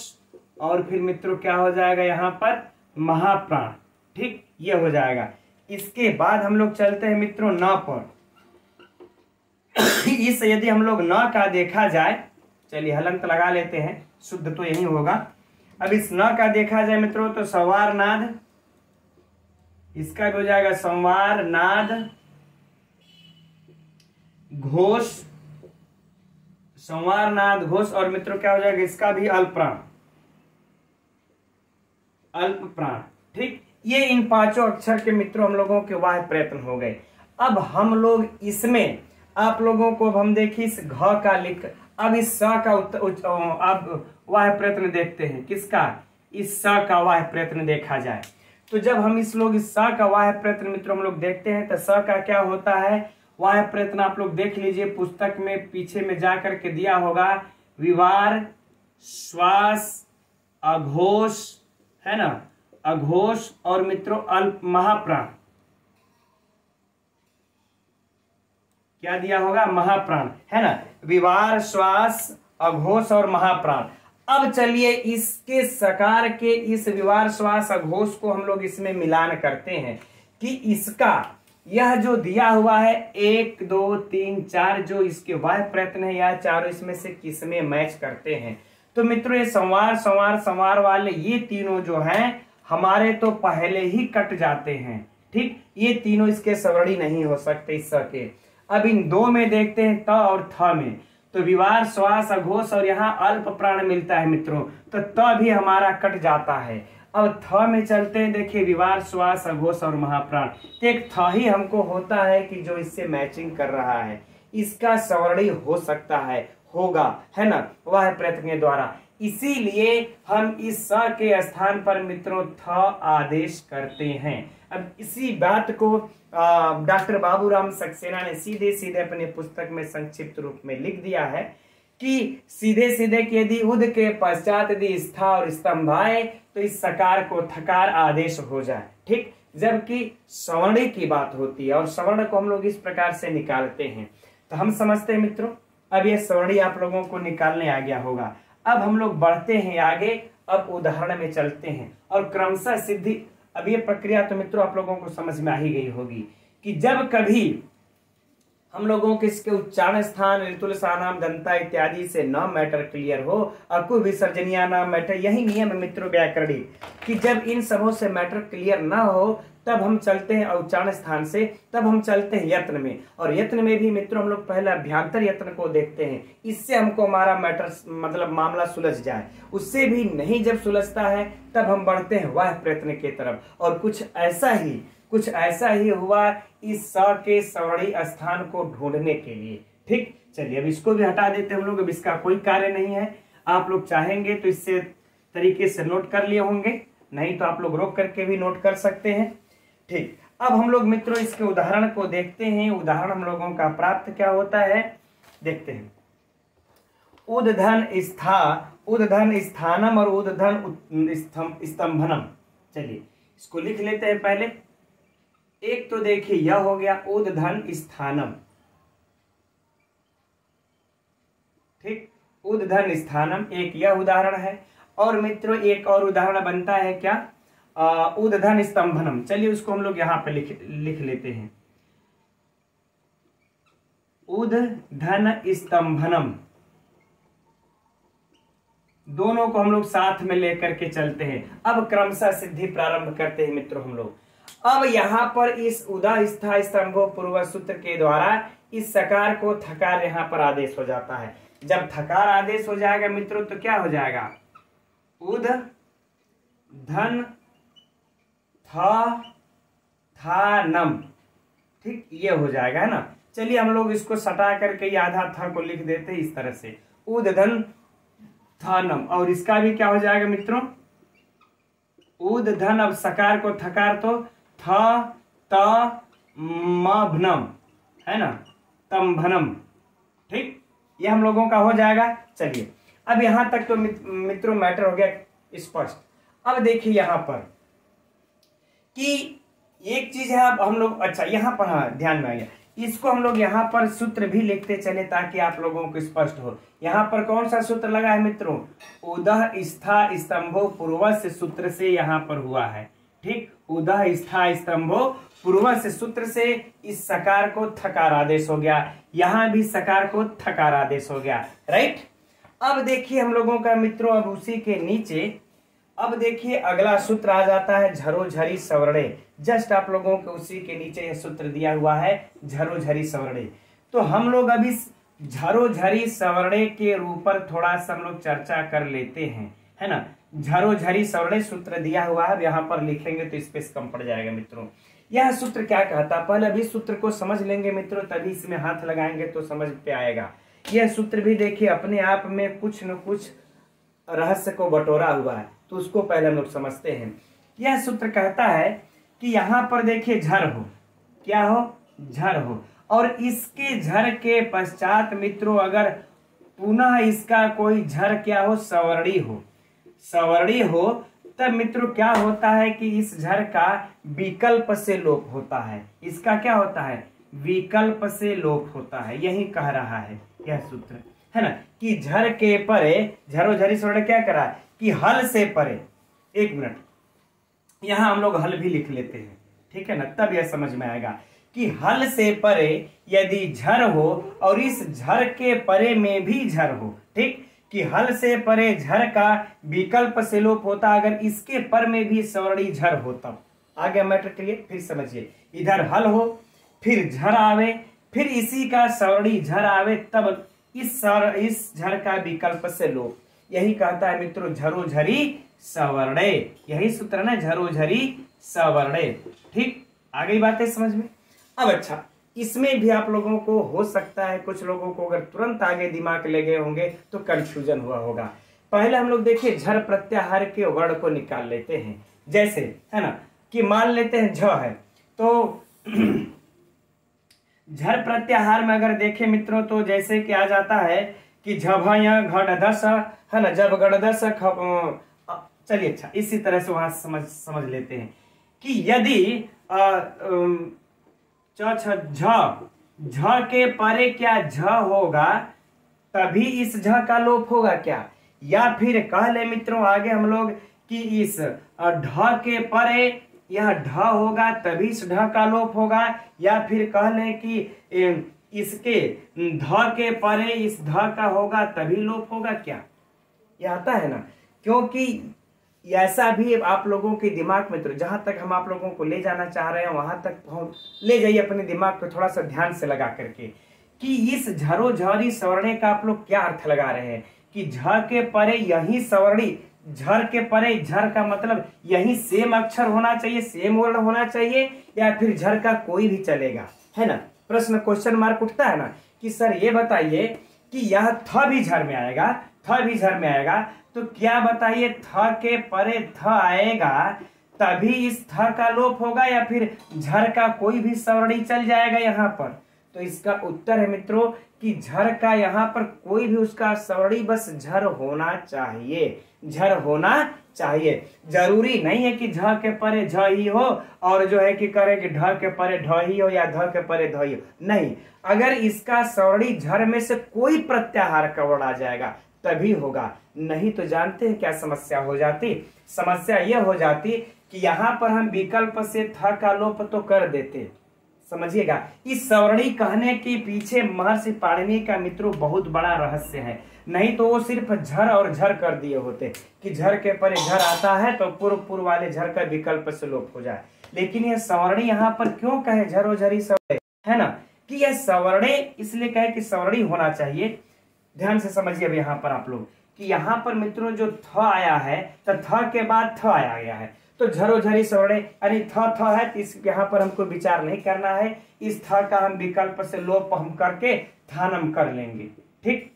Speaker 1: और फिर मित्रों क्या हो जाएगा यहाँ पर, महाप्राण। ठीक, ये हो जाएगा। इसके बाद हम लोग चलते हैं मित्रों न पर। इस यदि हम लोग न का देखा जाए, चलिए हलंत लगा लेते हैं, शुद्ध तो यही होगा। अब इस न का देखा जाए मित्रों तो संवार नाद, इसका भी हो जाएगा संवार नाद घोष, संवार नाद घोष और मित्रों क्या हो जाएगा, इसका भी अल्पप्राण, अल्पप्राण। ठीक, ये इन पांचों अक्षर के मित्रों हम लोगों के वाह्य प्रयत्न हो गए। अब हम लोग इसमें आप लोगों को हम देखिए इस घ का लिख, अब इस स का अब वाह्य प्रयत्न देखते हैं, किसका, इस स का वाह्य प्रयत्न देखा जाए तो जब हम इस स का वाह्य प्रयत्न मित्रों हम लोग देखते हैं तो स का क्या होता है, वाह प्रयत्न आप लोग देख लीजिए, पुस्तक में पीछे में जा करके दिया होगा, विवार, श्वास, अघोष, है ना, अघोष और मित्रों अल्प महाप्राण। क्या दिया होगा? महाप्राण, है ना, विवार, श्वास, अघोष और महाप्राण। अब चलिए इसके सकार के इस विवार, श्वास, अघोष को हम लोग इसमें मिलान करते हैं कि इसका यह जो दिया हुआ है 1 2 3 4 जो इसके वाह प्रयत्न है, यह चारों इसमें से किसमें मैच करते हैं। तो मित्रों ये संवार संवार संवार वाले ये तीनों जो हैं हमारे तो पहले ही कट जाते हैं। ठीक, ये तीनों इसके सवर्णी नहीं हो सकते इस स के। अब इन दो में देखते हैं त और थ में, तो विवार, श्वास, अघोष और यहाँ अल्प प्राण मिलता है मित्रों, तो त भी हमारा कट जाता है। अब थ में चलते हैं, देखिए विवार, श्वास, अघोष और महाप्राण, तो एक थ ही हमको होता है कि जो इससे मैचिंग कर रहा है, इसका सवर्णी हो सकता है, होगा, है ना, वह प्रयत्न के द्वारा। इसीलिए हम इस स के स्थान पर मित्रों थ आदेश करते हैं। अब इसी बात को डॉक्टर बाबूराम सक्सेना ने सीधे सीधे अपने पुस्तक में संक्षिप्त रूप में लिख दिया है कि सीधे सीधे कि यदि उद के पश्चात यदि स्था और स्तंभ आए तो इस सकार को थकार आदेश हो जाए। ठीक, जबकि सवर्ण की बात होती है और सवर्ण को हम लोग इस प्रकार से निकालते हैं। तो हम समझते हैं मित्रों, अब ये सवर्णी आप लोगों को निकालने आ गया होगा। अब हम लोग बढ़ते हैं आगे, अब उदाहरण में चलते हैं और क्रमशः सिद्धि। अब ये प्रक्रिया तो मित्रों आप लोगों को समझ में आ ही गई होगी कि जब कभी हम लोगों के इसके उच्चारण स्थान, ऋतुल, सानाम, दंता इत्यादि से न मैटर क्लियर हो, अकु विसर्जनिया नाम मैटर, यही नियम है मित्रों व्याकरणी कि जब इन सबों से मैटर क्लियर ना हो तब हम चलते हैं उच्चारण स्थान से, तब हम चलते हैं यत्न में। और यत्न में भी मित्रों हम लोग पहले अभ्यंतर यत्न को देखते हैं, इससे हमको हमारा मैटर मतलब मामला सुलझ जाए। उससे भी नहीं जब सुलझता है तब हम बढ़ते हैं वाह प्रयत्न के तरफ। और कुछ ऐसा ही हुआ इस स के सवर्णी स्थान को ढूंढने के लिए। ठीक, चलिए अब इसको भी हटा देते हैं हम लोग, अब इसका कोई कार्य नहीं है। आप लोग चाहेंगे तो इससे तरीके से नोट कर लिए होंगे, नहीं तो आप लोग रोक करके भी नोट कर सकते हैं। ठीक, अब हम लोग मित्रों इसके उदाहरण को देखते हैं। उदाहरण हम लोगों का प्राप्त क्या होता है देखते हैं। उदधन स्था, उदधन स्थानम और उदधन स्तंभनम। चलिए इसको लिख लेते हैं पहले। एक तो देखिए यह हो गया उदधन स्थानम। ठीक, उदधन स्थानम एक यह उदाहरण है। और मित्रों एक और उदाहरण बनता है क्या, उदधन स्तंभनम। चलिए उसको हम लोग यहां पे लिख लेते हैं, उदधन स्तंभनम। दोनों को हम लोग साथ में लेकर के चलते हैं। अब क्रमशः सिद्धि प्रारंभ करते हैं मित्रों हम लोग। अब यहां पर इस उदा स्था स्तंभो पूर्व सूत्र के द्वारा इस सकार को थकार यहां पर आदेश हो जाता है। जब थकार आदेश हो जाएगा मित्रों तो क्या हो जाएगा, उद धन था नम। ठीक, ये हो जाएगा, है ना। चलिए हम लोग इसको सटा करके आधा था को लिख देते हैं इस तरह से, उद धन था नम। और इसका भी क्या हो जाएगा मित्रों, उद धन, अब सकार को थकार तो त मभनम, है ना, तमभनम। ठीक, ये हम लोगों का हो जाएगा। चलिए अब यहां तक तो मित्रों मैटर हो गया स्पष्ट। अब देखिए यहां पर कि एक चीज है, अब हम लोग अच्छा यहां पर, हाँ ध्यान में आ गया, इसको हम लोग यहां पर सूत्र भी लिखते चले ताकि आप लोगों को स्पष्ट हो। यहां पर कौन सा सूत्र लगा है मित्रों, उदह स्था स्तंभो पूर्वस्य सूत्र से यहां पर हुआ है। ठीक, उदह स्था स्तंभो पूर्वस्य सूत्र से इस सकार को थकार आदेश हो गया, यहां भी सकार को थकार आदेश हो गया। राइट, अब देखिए हम लोगों का मित्रों अब उसी के नीचे अब देखिए अगला सूत्र आ जाता है झरोझरी सवर्णे। जस्ट आप लोगों के उसी के नीचे यह सूत्र दिया हुआ है झरोझरी सवर्णे। तो हम लोग अभी झरोझरी सवर्णे के ऊपर थोड़ा सा हम लोग चर्चा कर लेते हैं, है ना। झरोझरी सवर्णे सूत्र दिया हुआ है, यहाँ पर लिखेंगे तो स्पेस कम पड़ जाएगा मित्रों। यह सूत्र क्या कहता है, पहले अभी सूत्र को समझ लेंगे मित्रों, तभी इसमें हाथ लगाएंगे तो समझ पे आएगा। यह सूत्र भी देखिए अपने आप में कुछ न कुछ रहस्य को बटोरा हुआ है, तो उसको पहले हम लोग समझते हैं। यह सूत्र कहता है कि यहां पर देखिए झर हो, क्या हो, झर हो, और इसके झर के पश्चात मित्रों अगर पुनः इसका कोई झर क्या हो, सवर्णी हो, तब मित्रों क्या होता है कि इस झर का विकल्प से लोप होता है। इसका क्या होता है, विकल्प से लोप होता है। यही कह रहा है यह सूत्र, है ना, कि झर के परे, झरोझरी स्वर्ण क्या करा है कि हल से परे, एक मिनट यहां हम लोग हल भी लिख लेते हैं, ठीक है ना, तब यह समझ में आएगा कि हल से परे यदि झर हो और इस झर के परे में भी झर हो, ठीक, कि हल से परे झर का विकल्प से लोप होता, अगर इसके पर में भी सवर्णी झर हो तब। आगे मैटर क्लियर, फिर समझिए, इधर हल हो फिर झर आवे, फिर इसी का सवर्णी झर आवे, तब इस झर का विकल्प से लोप। यही कहता है मित्रों झरोझरी सवर्णे, यही सूत्र ना, झरोझरी सवर्णे। ठीक, आ गई बातें समझ में। अब अच्छा, इसमें भी आप लोगों को हो सकता है, कुछ लोगों को अगर तुरंत आगे दिमाग ले गए होंगे तो कंफ्यूजन हुआ होगा। पहले हम लोग देखिए झर प्रत्याहार के वर्ण को निकाल लेते हैं। जैसे, है ना, कि मान लेते हैं झ है, तो झर प्रत्याहार में अगर देखें मित्रों तो जैसे कि आ जाता है कि झभय घड़दस, है ना, जब गड़दस, चलिए अच्छा इसी तरह से वहां समझ लेते हैं कि यदि झ के परे क्या झ होगा तभी इस झ का लोप होगा क्या, या फिर कह ले मित्रों आगे हम लोग कि इस ढ के परे यह ढ होगा तभी इस ढ का लोप होगा, या फिर कह ले कि इसके ध के परे इस ध का होगा तभी लोप होगा क्या, यह आता है ना। क्योंकि ऐसा भी आप लोगों के दिमाग में, तो जहां तक हम आप लोगों को ले जाना चाह रहे हैं वहां तक ले जाइए अपने दिमाग को थोड़ा सा ध्यान से लगा करके, कि इस झरोझरी सवर्णे का आप लोग क्या अर्थ लगा रहे हैं कि झ के परे यही सवर्णी, झर के परे झर का मतलब यही सेम अक्षर होना चाहिए, सेम वर्ण होना चाहिए, या फिर झर का कोई भी चलेगा, है ना। प्रश्न क्वेश्चन मार्क उठता है ना कि सर ये बताइए कि यह थ भी झर में आएगा, थ भी झर में आएगा, तो क्या बताइए थ के परे थ आएगा तभी इस थ का लोप होगा, या फिर झर का कोई भी सवर्णी चल जाएगा यहाँ पर। तो इसका उत्तर है मित्रों कि झर का यहाँ पर कोई भी उसका सवर्णी बस झर होना चाहिए, झर होना चाहिए। जरूरी नहीं है कि झ के परे झ ही हो और जो है कि करे कि ढ के परे ढ ही हो या ध के परे ध ही हो, नहीं, अगर इसका सवर्णी झर में से कोई प्रत्याहार का वर्ण आ जाएगा तभी होगा, नहीं तो जानते हैं क्या समस्या हो जाती, समस्या यह हो जाती कि यहाँ पर हम विकल्प से थ का लोप तो कर देते, समझिएगा। इस सवर्णी कहने के पीछे महर्षि पाणिनि का मित्रों बहुत बड़ा रहस्य है, नहीं तो वो सिर्फ झर और झर कर दिए होते कि झर के परे झर आता है तो पूर्व वाले झर का विकल्प से लोप हो जाए। लेकिन यह सवर्णी यहाँ पर क्यों कहे झरोझरी सवर्णे, है ना, कि यह सवर्णे इसलिए कहे कि सवर्णी होना चाहिए। ध्यान से समझिए अब यहाँ पर आप लोग कि यहाँ पर मित्रों जो थ आया है तो थ के बाद थ आया गया है, तो झरोझरी सवर्णे यानी थ है, तो इस यहाँ पर हमको विचार नहीं करना है, इस थ का हम विकल्प से लोप हम करके थानम कर लेंगे, ठीक।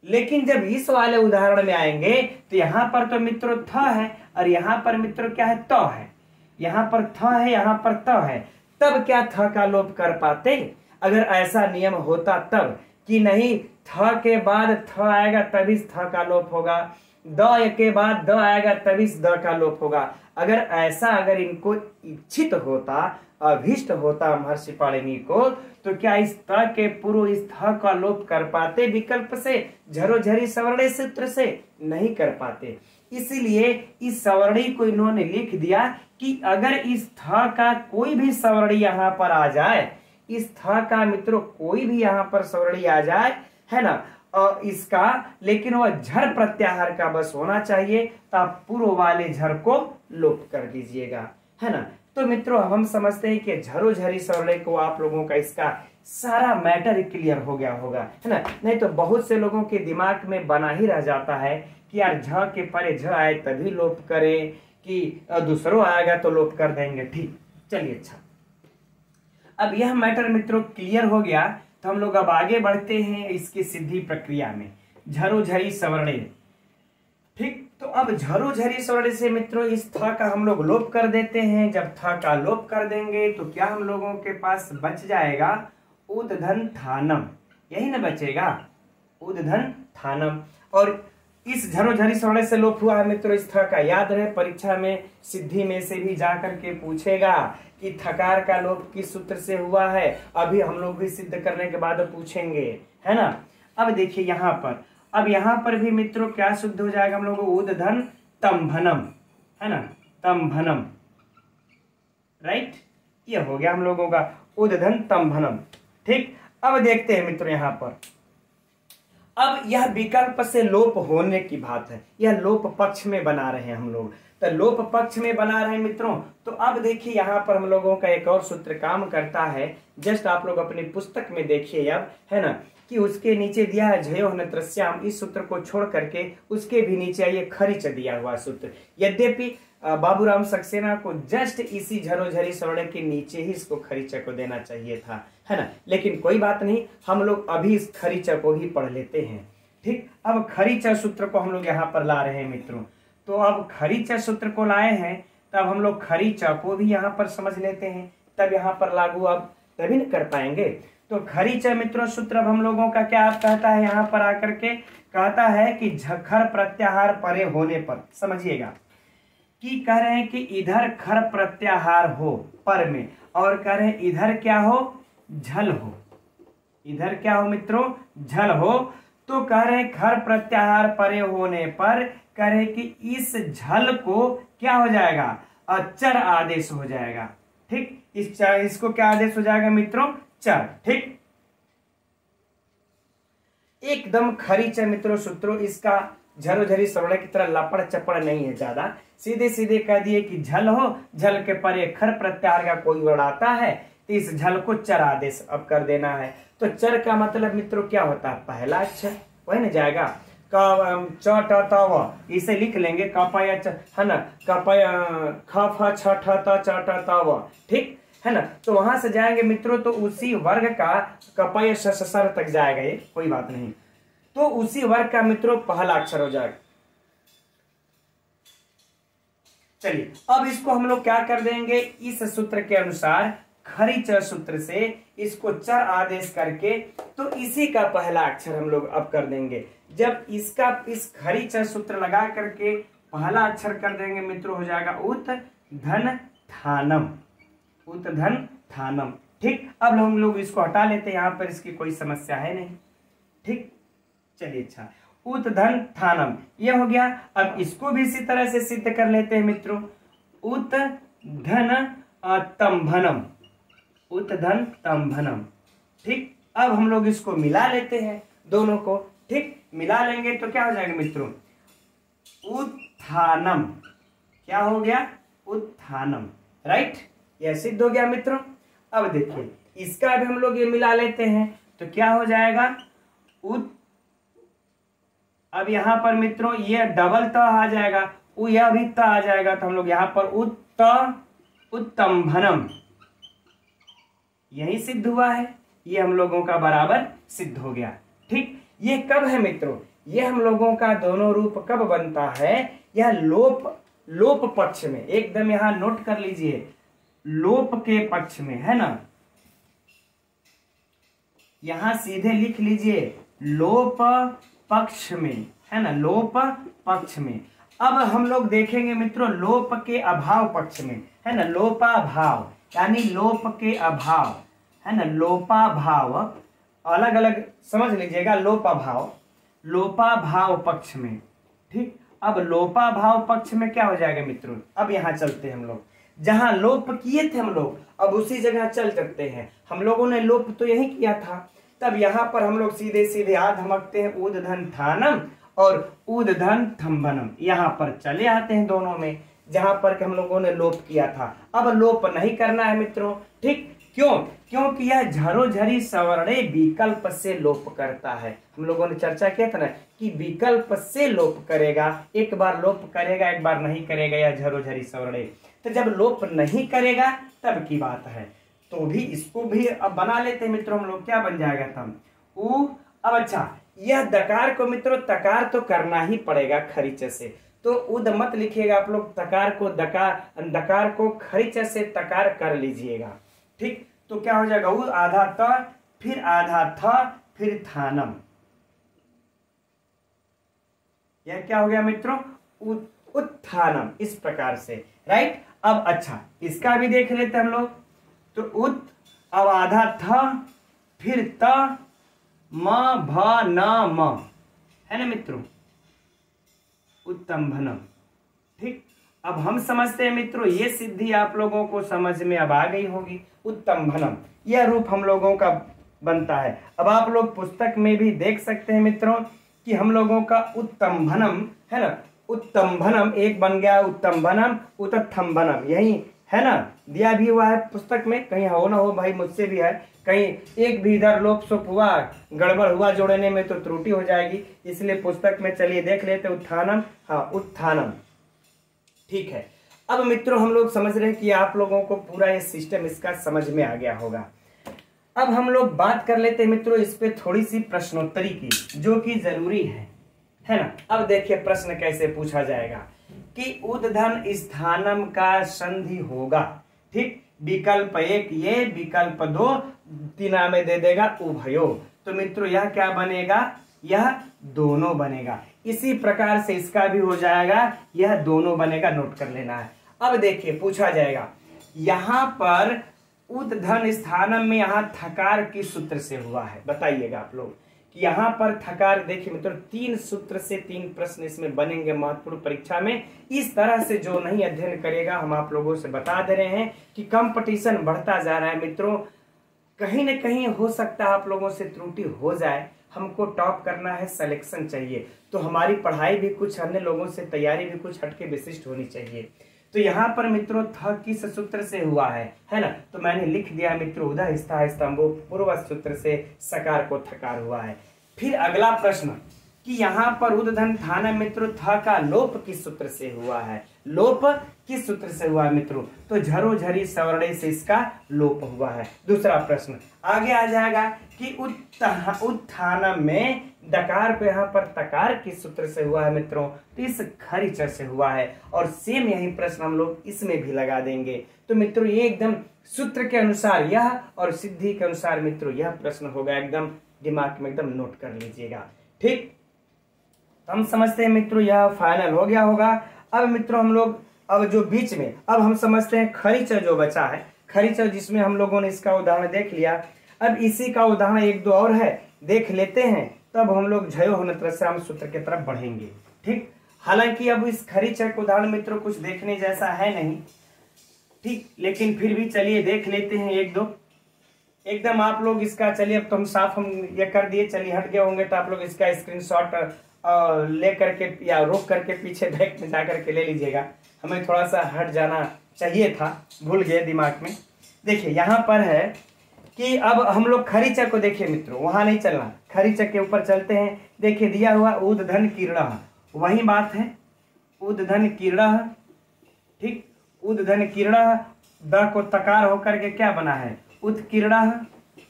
Speaker 1: लेकिन जब इस वाले उदाहरण में आएंगे तो यहाँ पर तो मित्रों थ है और यहाँ पर मित्रों क्या है, त है, यहाँ पर थ है यहाँ पर त है, तब क्या थ का लोप कर पाते? अगर ऐसा नियम होता तब कि नहीं थ के बाद थ आएगा तभी थ का लोप होगा, द के बाद द आएगा तभी द का लोप होगा। अगर इनको इच्छित होता, अभिष्ट होता महर्षि पाणिनि को, तो क्या इस त के पूर्व इस थ का लोप कर पाते विकल्प से, झरोझरी सवर्णे सूत्र से? नहीं कर पाते। इसलिए इस सवर्णी को इन्होंने लिख दिया कि अगर इस थ का कोई भी सवर्णी यहाँ पर आ जाए, इस थ का मित्रों कोई भी यहाँ पर सवर्णी आ जाए, है ना, इसका लेकिन वह झर प्रत्याहार का बस होना चाहिए, तो आप पूर्व वाले झर को लोप कर दीजिएगा, है ना। तो मित्रों हम समझते हैं कि झरोझरी सवर्णे को आप लोगों का इसका सारा मैटर क्लियर हो गया होगा, है ना। नहीं तो बहुत से लोगों के दिमाग में बना ही रह जाता है कि यार झ के परे झ आए तभी लोप करें कि दूसरों आएगा तो लोप कर देंगे, ठीक। चलिए अच्छा, अब यह मैटर मित्रों क्लियर हो गया, तो हम लोग अब आगे बढ़ते हैं इसकी सिद्धि प्रक्रिया में, झरोझरी सवर्णे, ठीक। तो अब झरोझरी सवर्णे से मित्रों इस थ का हम लोग लोप कर देते हैं। जब थ का लोप कर देंगे तो क्या हम लोगों के पास बच जाएगा, उद्धन थानम, यही ना बचेगा, उद्धन थानम। और इस झरो झरी स्वर्ण से लोप हुआ है मित्रों, इस थ का याद रहे, परीक्षा में सिद्धि में से भी जाकर के पूछेगा कि थकार का लोप किस सूत्र से हुआ है। अभी हम लोग भी सिद्ध करने के बाद पूछेंगे, है ना। अब देखिए यहाँ पर, अब यहाँ पर भी मित्रों क्या शुद्ध हो जाएगा हम लोग, उद्धन तंभनम, है ना, तंभनम, राइट, ये हो गया हम लोगों का उद्धन तंभनम। ठीक, अब देखते हैं मित्रों यहाँ पर, अब यह विकल्प से लोप होने की बात है, यह लोप पक्ष में बना रहे हैं हम लोग, तो लोप पक्ष में बना रहे हैं मित्रों। तो अब देखिए यहाँ पर हम लोगों का एक और सूत्र काम करता है, जस्ट आप लोग अपनी पुस्तक में देखिए अब, है ना, कि उसके नीचे दिया है झयो नत्रस्याम, इस सूत्र को छोड़ करके उसके भी नीचे आइए खरिच दिया हुआ सूत्र। यद्यपि बाबूराम सक्सेना को जस्ट इसी झरोझरी स्वर्ण के नीचे ही इसको खरीचा को देना चाहिए था, है ना, लेकिन कोई बात नहीं, हम लोग अभी इस खरीचा को ही पढ़ लेते हैं। ठीक, अब खरीचा सूत्र को हम लोग यहाँ पर ला रहे हैं मित्रों। तो अब खरीचा सूत्र को लाए हैं, तब हम लोग खरीचा को भी यहाँ पर समझ लेते हैं, तब यहाँ पर लागू अब तभी न कर पाएंगे। तो खरीचा मित्रों सूत्र अब हम लोगों का क्या आप कहता है, यहाँ पर आकर के कहता है कि झखर प्रत्याहार परे होने पर, समझिएगा कि कह रहे हैं कि इधर खर प्रत्याहार हो पर में, और कह रहे हैं इधर क्या हो, झल हो, इधर क्या हो मित्रों, झल हो। तो कह रहे हैं खर प्रत्याहार परे होने पर कह रहे हैं कि इस झल को क्या हो जाएगा, चर आदेश हो जाएगा। ठीक, इसको क्या आदेश हो जाएगा मित्रों, चर। ठीक, एकदम खरीचा मित्रों सूत्रों, इसका झरोझरी स्वर्ण की तरह लपड़ चपड़ नहीं है ज्यादा, सीधे सीधे कह दिए कि झल हो, झल के परे खर प्रत्याहार का कोई वर्ण आता है तो इस झल को चर आदेश अब कर देना है। तो चर का मतलब मित्रों क्या होता है, पहला अक्षर वही ना जाएगा, च ट त व, इसे लिख लेंगे कपय, है ना, कपय ख फ छ ठ त च ट त व, ठीक है ना। तो वहां से जाएंगे मित्रों तो उसी वर्ग का कपय सर तक जाएगा, ये कोई बात नहीं, तो उसी वर्ग का मित्रों पहला अक्षर हो जाएगा। चलिए अब इसको हम लोग क्या कर देंगे, इस सूत्र के अनुसार खरीच सूत्र से इसको चर आदेश करके तो इसी का पहला अक्षर हम लोग अब कर देंगे। जब इसका इस खरीच सूत्र लगा करके पहला अक्षर कर देंगे मित्रों, हो जाएगा उत धन थानम, उत धन थानम। ठीक, अब हम लोग इसको हटा लेते हैं, यहाँ पर इसकी कोई समस्या है नहीं। ठीक, चलिए अच्छा, उत धन थानम ये हो गया। अब इसको भी इसी तरह से सिद्ध कर लेते हैं मित्रों, उत धन तंभनम, उत धन तंभनम। ठीक, अब हम लोग इसको मिला लेते हैं दोनों को। ठीक, मिला लेंगे तो क्या हो जाएगा मित्रों, उत्थानम, क्या हो गया, उत्थानम, राइट, यह सिद्ध हो गया मित्रों। अब देखिए इसका भी हम लोग ये मिला लेते हैं तो क्या हो जाएगा, अब यहां पर मित्रों ये डबल त आ जाएगा, यह भी त आ जाएगा, तो हम लोग यहां पर उत्तंभनम, यही सिद्ध हुआ है, ये हम लोगों का बराबर सिद्ध हो गया। ठीक, ये कब है मित्रों, ये हम लोगों का दोनों रूप कब बनता है, यह लोप पक्ष में, एकदम यहां नोट कर लीजिए, लोप के पक्ष में, है ना, यहां सीधे लिख लीजिए लोप पक्ष में, है ना, लोप पक्ष में। अब हम लोग देखेंगे मित्रों लोप के अभाव पक्ष में, है ना, लोपाभाव, यानी लोप के अभाव, है ना, लोपाभाव अलग अलग समझ लीजिएगा, लोपाभाव पक्ष में। ठीक, अब लोपाभाव पक्ष में क्या हो जाएगा मित्रों, अब यहां चलते हैं हम लोग, जहां लोप किए थे हम लोग अब उसी जगह चल सकते हैं। हम लोगों ने लोप तो यही किया था, तब यहां पर हम लोग सीधे सीधे आ धमकते हैं ऊर्ध्वधन थानम और ऊर्ध्वधन थंबनम, यहां पर चले आते हैं दोनों में जहां पर हम लोगों ने लोप किया था। अब लोप नहीं करना है मित्रों। ठीक, क्यों, क्योंकि यह झरोझरी सवर्णे विकल्प से लोप करता है। हम लोगों ने चर्चा किया था ना कि विकल्प से लोप करेगा, एक बार लोप करेगा एक बार नहीं करेगा यह झरोझरी सवर्णे। तो जब लोप नहीं करेगा तब की बात है, तो भी इसको भी अब बना लेते हैं मित्रों हम लोग, क्या बन जाएगा तब उ। अब अच्छा, यह दकार को मित्रों तकार तो करना ही पड़ेगा खरीचे से, तो उद मत लिखिएगा आप लोग, तकार को दकार को खरीचे से तकार कर लीजिएगा। ठीक, तो क्या हो जाएगा उ आधा त फिर आधा थ, फिर थानम। यह क्या हो गया मित्रों? उत्थानम। इस प्रकार से, राइट। अब अच्छा, इसका भी देख लेते हम लोग। तो उत, अब आधा थ, फिर त, म भ न म, है ना मित्रों, उत्तंभनम। ठीक। अब हम समझते हैं मित्रों, ये सिद्धि आप लोगों को समझ में अब आ गई होगी। उत्तंभनम यह रूप हम लोगों का बनता है। अब आप लोग पुस्तक में भी देख सकते हैं मित्रों कि हम लोगों का उत्तंभनम है ना, उत्तंभनम एक बन गया उत्तंभनम, उत्तंभनम, यही है ना, दिया भी हुआ है पुस्तक में। कहीं हो ना हो भाई, मुझसे भी है, कहीं एक भी इधर लोप सोप हुआ, गड़बड़ हुआ जोड़ने में तो त्रुटि हो जाएगी, इसलिए पुस्तक में चलिए देख लेते। उत्थानम, हाँ उत्थानम, ठीक है। अब मित्रों हम लोग समझ रहे हैं कि आप लोगों को पूरा ये सिस्टम इसका समझ में आ गया होगा। अब हम लोग बात कर लेते हैं मित्रों इस पे थोड़ी सी प्रश्नोत्तरी की, जो कि जरूरी है ना। अब देखिए प्रश्न कैसे पूछा जाएगा कि उद्धन स्थानम का संधि होगा। ठीक, विकल्प 1 ये, विकल्प 2 तीना में दे देगा उभयो। तो मित्रों यह क्या बनेगा? यह दोनों बनेगा। इसी प्रकार से इसका भी हो जाएगा, यह दोनों बनेगा, नोट कर लेना है। अब देखिए पूछा जाएगा यहां पर उद्धन स्थानम में यहां थकार किस सूत्र से हुआ है? बताइएगा आप लोग कि यहां पर थकार। देखिए मित्रों 3 सूत्र से 3 प्रश्न इसमें बनेंगे महत्वपूर्ण परीक्षा में। इस तरह से जो नहीं अध्ययन करेगा, हम आप लोगों से बता दे रहे हैं कि कंपटीशन बढ़ता जा रहा है मित्रों। कहीं न कहीं हो सकता है आप लोगों से त्रुटि हो जाए, हमको टॉप करना है, सिलेक्शन चाहिए, तो हमारी पढ़ाई भी कुछ अन्य लोगों से, तैयारी भी कुछ हटके विशिष्ट होनी चाहिए। तो यहाँ पर मित्रों थ किस सूत्र से हुआ है ना, तो मैंने लिख दिया मित्रों उदा स्था स्तंभो पूर्व सूत्र से सकार को थकार हुआ है। फिर अगला प्रश्न कि यहाँ पर उद्धन थाना मित्रों थ का लोप किस सूत्र से हुआ है? लोप किस सूत्र से हुआ है मित्रों? तो झरो झरी सवर्णे से इसका लोप हुआ है। दूसरा प्रश्न आगे आ जाएगा कि उत्थानम में डकार को यहाँ पर तकार किस सूत्र से हुआ है मित्रों? तो इस खरीचर से हुआ है। और सेम यही प्रश्न हम लोग इसमें भी लगा देंगे। तो मित्रों ये एकदम सूत्र के अनुसार यह और सिद्धि के अनुसार मित्रों यह प्रश्न होगा, एकदम दिमाग में एकदम नोट कर लीजिएगा। ठीक, हम समझते हैं मित्रों यह फाइनल हो गया होगा। अब मित्रों हम लोग अब जो बीच में अब हम समझते हैं खरीचर जो बचा है, खरीचर जिसमें हम लोगों ने इसका उदाहरण देख लिया। अब इसी का उदाहरण 1-2 और है, देख लेते हैं, तब हम लोग झयो हनत्रस्याम सूत्र की तरफ बढ़ेंगे। ठीक, हालांकि अब इस खरीचर का उदाहरण मित्रों कुछ देखने जैसा है नहीं, ठीक, लेकिन फिर भी चलिए देख लेते हैं 1-2 एकदम। आप लोग इसका चलिए अब तो हम साफ हम ये कर दिए, चलिए हट गए होंगे तो आप लोग इसका स्क्रीनशॉट ले करके या रोक करके पीछे बैक में जा करके ले लीजिएगा। हमें थोड़ा सा हट जाना चाहिए था, भूल गए दिमाग में। देखिए यहाँ पर है कि अब हम लोग खरीचर को देखिए मित्रों, वहां नहीं चलना, खरीचर के ऊपर चलते हैं। देखिए दिया हुआ उद्धन किरण, वही बात है उद्धन किरण। ठीक, उद्धन किरण द को तकार होकर के क्या बना है? उत्कीर्ण।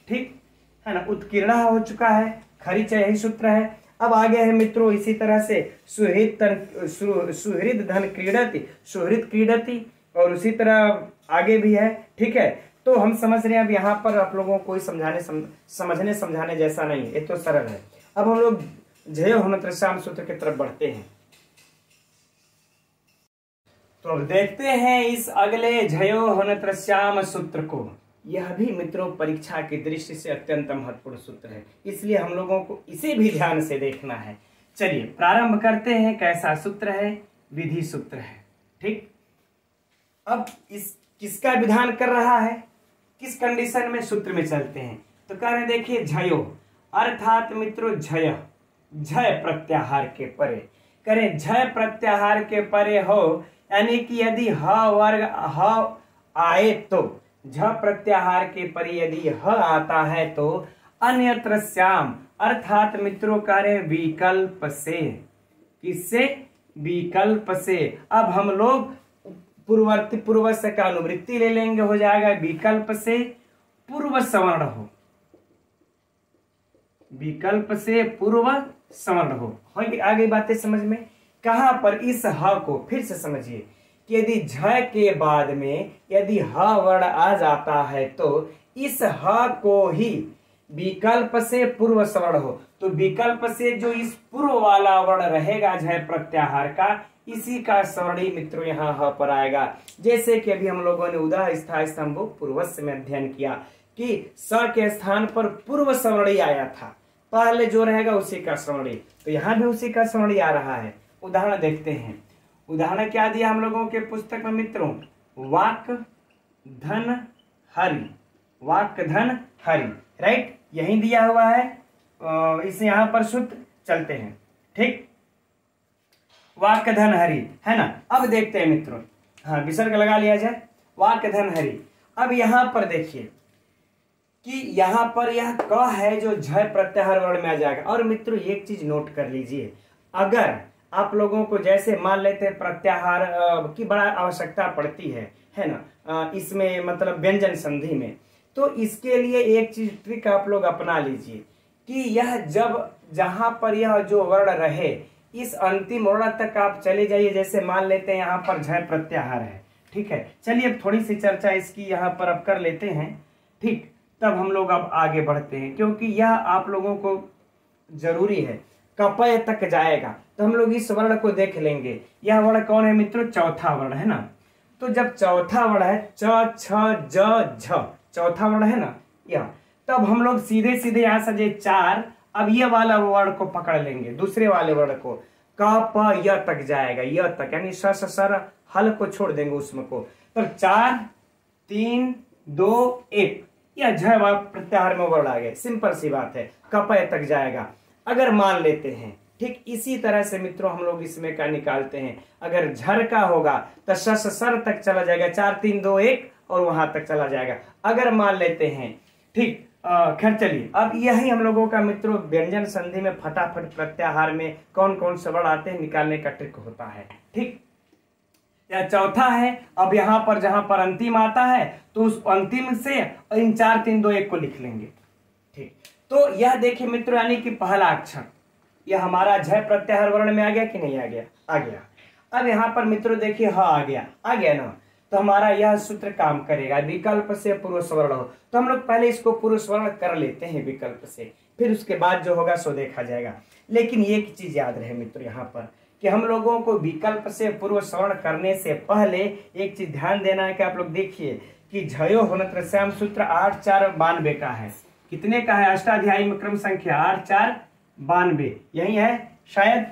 Speaker 1: ठीक है ना, उत्कीर्ण हो चुका है, खरीचर यही सूत्र है। अब आगे है मित्रों इसी तरह से सुहृद धन क्रीडति, सुहृद क्रीडति, और उसी तरह आगे भी है। ठीक है, तो हम समझ रहे हैं अब यहाँ पर आप लोगों को कोई समझने समझाने जैसा नहीं, ये तो सरल है। अब हम लोग झयो हनत्रस्याम सूत्र की तरफ बढ़ते हैं। तो अब देखते हैं इस अगले झयो हनत्रस्याम सूत्र को। यह भी मित्रों परीक्षा की दृष्टि से अत्यंत महत्वपूर्ण सूत्र है, इसलिए हम लोगों को इसे भी ध्यान से देखना है। चलिए प्रारंभ करते हैं। कैसा सूत्र है? विधि सूत्र है। ठीक, अब इस किसका विधान कर रहा है, किस कंडीशन में सूत्र में चलते हैं? तो कह रहे देखिए झयो अर्थात मित्रों झय, झय प्रत्याहार के परे, करें झय प्रत्याहार के परे हो, यानी कि यदि ह वर्ग ह आए तो झ प्रत्याहार के परे यदि ह आता है तो अन्यत्र श्याम अर्थात मित्रों कार्य विकल्प से, किससे? विकल्प से। अब हम लोग पूर्ववर्ती पूर्व से का अनुवृत्ति ले लेंगे, हो जाएगा विकल्प से पूर्व सवर्ण हो, विकल्प से पूर्व सवर्ण हो। आगे बातें समझ में? कहां पर? इस ह को फिर से समझिए कि यदि झ के बाद में यदि ह वर्ण आ जाता है तो इस ह को ही विकल्प से पूर्व स्वर्ण हो, तो विकल्प से जो इस पूर्व वाला वर्ण रहेगा झय प्रत्याहार का, इसी का स्वर्णी मित्रों यहाँ ह पर आएगा। जैसे कि अभी हम लोगों ने उदा स्थायी स्तंभो पूर्वस्य में अध्ययन किया कि स के स्थान पर पूर्व स्वर्णी आया था, पहले जो रहेगा उसी का स्वर्णी, तो यहाँ भी उसी का स्वर्णी आ रहा है। उदाहरण देखते हैं। उदाहरण क्या दिया हम लोगों के पुस्तक में मित्रों? वाक धन हरि, वाक धन हरि, राइट, यही दिया हुआ है। इसे यहाँ पर सूत्र चलते हैं, ठीक, वाक धन हरि है ना। अब देखते हैं मित्रों, हाँ विसर्ग लगा लिया जाए, वाक धन हरि। अब यहाँ पर देखिए कि यहाँ पर यह क है जो झय प्रत्याहार वर्ण में आ जाएगा। और मित्रों एक चीज नोट कर लीजिए, अगर आप लोगों को जैसे मान लेते हैं प्रत्याहार की बड़ा आवश्यकता पड़ती है ना, इसमें मतलब व्यंजन संधि में, तो इसके लिए एक चीज ट्रिक आप लोग अपना लीजिए कि यह जब जहां पर यह जो वर्ण रहे इस अंतिम वर्ण तक आप चले जाइए। जैसे मान लेते हैं यहाँ पर झय प्रत्याहार है, ठीक है, चलिए अब थोड़ी सी चर्चा इसकी यहाँ पर अब कर लेते हैं, ठीक, तब हम लोग अब आगे बढ़ते हैं, क्योंकि यह आप लोगों को जरूरी है। कपय तक जाएगा तो हम लोग इस वर्ण को देख लेंगे। यह वर्ण कौन है मित्रों? चौथा वर्ण है ना। तो जब चौथा वर्ण है च छ ज झ, चौथा वर्ण है ना यह, तब हम लोग सीधे सीधे यहाँ से 4, अब ये वाला वर्ण को पकड़ लेंगे, दूसरे वाले वर्ण को, क प य तक जाएगा, य तक, यानी स सर हल को छोड़ देंगे उसमें को, तब 4 3 2 1, यह झ प्रत्याहार में वर्ण आ गए। सिंपल सी बात है, कपय तक जाएगा। अगर मान लेते हैं, ठीक इसी तरह से मित्रों हम लोग इसमें का निकालते हैं, अगर झर का होगा तो स सर तक चला जाएगा, 4 3 2 1 और वहां तक चला जाएगा। अगर मान लेते हैं, ठीक, खैर चलिए, अब यही हम लोगों का मित्रों व्यंजन संधि में फटाफट प्रत्याहार में कौन कौन से वर्ण आते हैं निकालने का ट्रिक होता है, ठीक। यह चौथा है। अब यहाँ पर जहां पर अंतिम आता है तो उस अंतिम से इन 4 3 2 1 को लिख लेंगे, ठीक। तो यह देखिए मित्रों, यानी कि पहला अक्षर यह हमारा झय प्रत्याहार वर्ण में आ गया कि नहीं आ गया? आ गया। अब यहाँ पर मित्रों देखिए ह आ गया ना, तो हमारा यह सूत्र काम करेगा, विकल्प से पूर्व स्वर्ण हो। तो हम लोग पहले इसको पूर्व स्वर्ण कर लेते हैं विकल्प से, फिर उसके बाद जो होगा सो देखा जाएगा। लेकिन एक चीज याद रहे मित्रों यहाँ पर कि हम लोगों को विकल्प से पूर्व स्वर्ण करने से पहले एक चीज ध्यान देना है कि आप लोग देखिए कि झयो होनत्र श्याम सूत्र 8 4 92 का है। कितने का है? अष्टाध्यायी में क्रम संख्या 8 4 92, यही है शायद।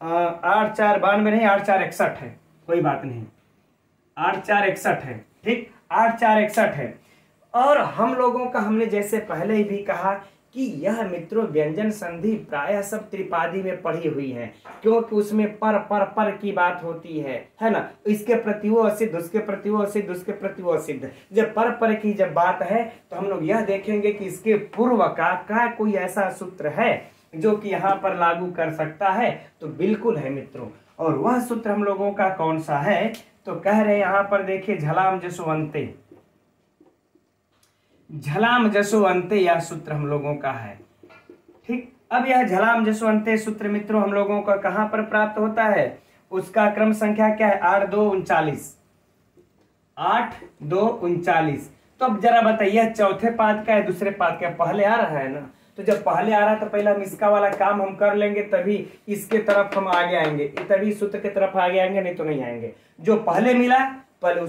Speaker 1: 8 4 92 नहीं, 8 4 61 है, कोई बात नहीं, 8 4 61 है, ठीक, 8 4 61 है। और हम लोगों का हमने जैसे पहले ही भी कहा कि यह मित्रों व्यंजन संधि प्रायः सब त्रिपादी में पढ़ी हुई है, क्योंकि उसमें पर की बात होती है ना। इसके प्रति वो असिद्ध, उसके प्रति वो असिद्ध, उसके प्रति वो असिद्ध। जब पर की जब बात है तो हम लोग यह देखेंगे कि इसके पूर्व का कोई ऐसा सूत्र है जो कि यहाँ पर लागू कर सकता है, तो बिल्कुल है मित्रों। और वह सूत्र हम लोगों का कौन सा है? तो कह रहे हैं यहाँ पर देखिए झलाम जसुवंते, झलाम जसुवंते यह सूत्र हम लोगों का है, ठीक। अब यह झलाम जसुवंते सूत्र मित्रों हम लोगों का कहां पर प्राप्त होता है? उसका क्रम संख्या क्या है? 8 2 39, 8 2 39। तो अब जरा बताइए चौथे पाद का है दूसरे पाद का? पहले आ रहा है ना, तो जब पहले आ रहा है तो पहले हम इसका वाला काम हम कर लेंगे, तभी इसके तरफ हम आगे आएंगे, तभी सूत्र के तरफ आगे आएंगे, नहीं तो नहीं आएंगे। जो पहले मिला पहले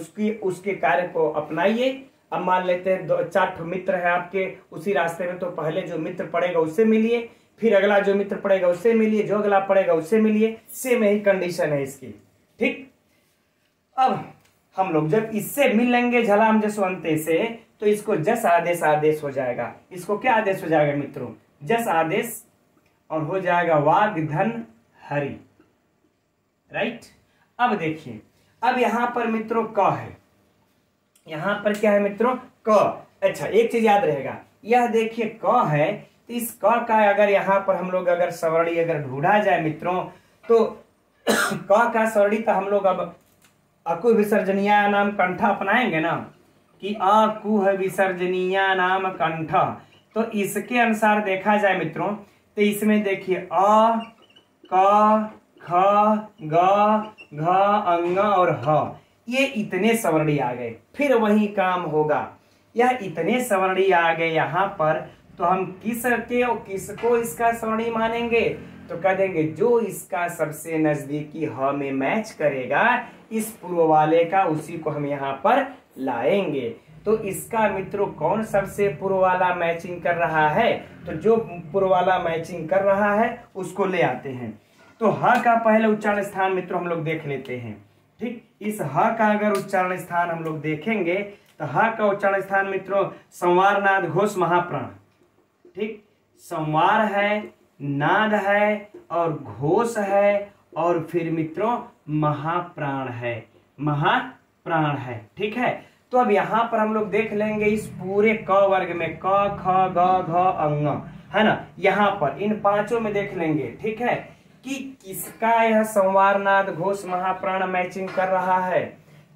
Speaker 1: उसके कार्य को अपनाइए। अब मान लेते हैं 4 मित्र है आपके उसी रास्ते में, तो पहले जो मित्र पड़ेगा उससे मिलिए, फिर अगला जो मित्र पड़ेगा उससे मिलिए, जो अगला पड़ेगा उससे मिलिए। सेम यही कंडीशन है इसकी, ठीक। अब हम लोग जब इससे मिल लेंगे झलाम जसवंते से, तो इसको जस आदेश हो जाएगा। इसको क्या आदेश हो जाएगा मित्रों? जस आदेश, और हो जाएगा वाग धन हरि, राइट। अब देखिए, अब यहां पर मित्रों क है, यहां पर क्या है मित्रों? क। अच्छा एक चीज याद रहेगा, यह देखिए क है, तो इस क का अगर यहाँ पर हम लोग अगर सवर्णी अगर ढूंढा जाए मित्रों, तो क का सवर्णी का हम लोग अब अकु विसर्जनीय नाम कंठ अपनाएंगे ना, कि अकुह विसर्जनीय नाम कंठ। तो इसके अनुसार देखा जाए मित्रों, तो इसमें देखिए अ क ख ग घ अंग और ह, ये इतने सवर्णी आ गए। फिर वही काम होगा, यह इतने सवर्णी आ गए यहाँ पर, तो हम किसको इसका सवर्णी मानेंगे? तो कह देंगे जो इसका सबसे नजदीकी ह में मैच करेगा इस पूर्व वाले का, उसी को हम यहाँ पर लाएंगे। तो इसका मित्रों कौन सबसे पूर्व वाला मैचिंग कर रहा है? तो जो पूर्व वाला मैचिंग कर रहा है उसको ले आते हैं। तो ह का पहले उच्चारण स्थान मित्रों हम लोग देख लेते हैं। ठीक, इस ह का अगर उच्चारण स्थान हम लोग देखेंगे तो ह का उच्चारण स्थान मित्रों संवार नाद घोष महाप्राण। ठीक, संवार है, नाद है और घोष है और फिर मित्रों महाप्राण है, महाप्राण है। ठीक है, तो अब यहाँ पर हम लोग देख लेंगे इस पूरे क वर्ग में क ख ग घ अंग, है ना, यहाँ पर इन पांचों में देख लेंगे। ठीक है, कि किसका यह संवार नाद घोष महाप्राण मैचिंग कर रहा है?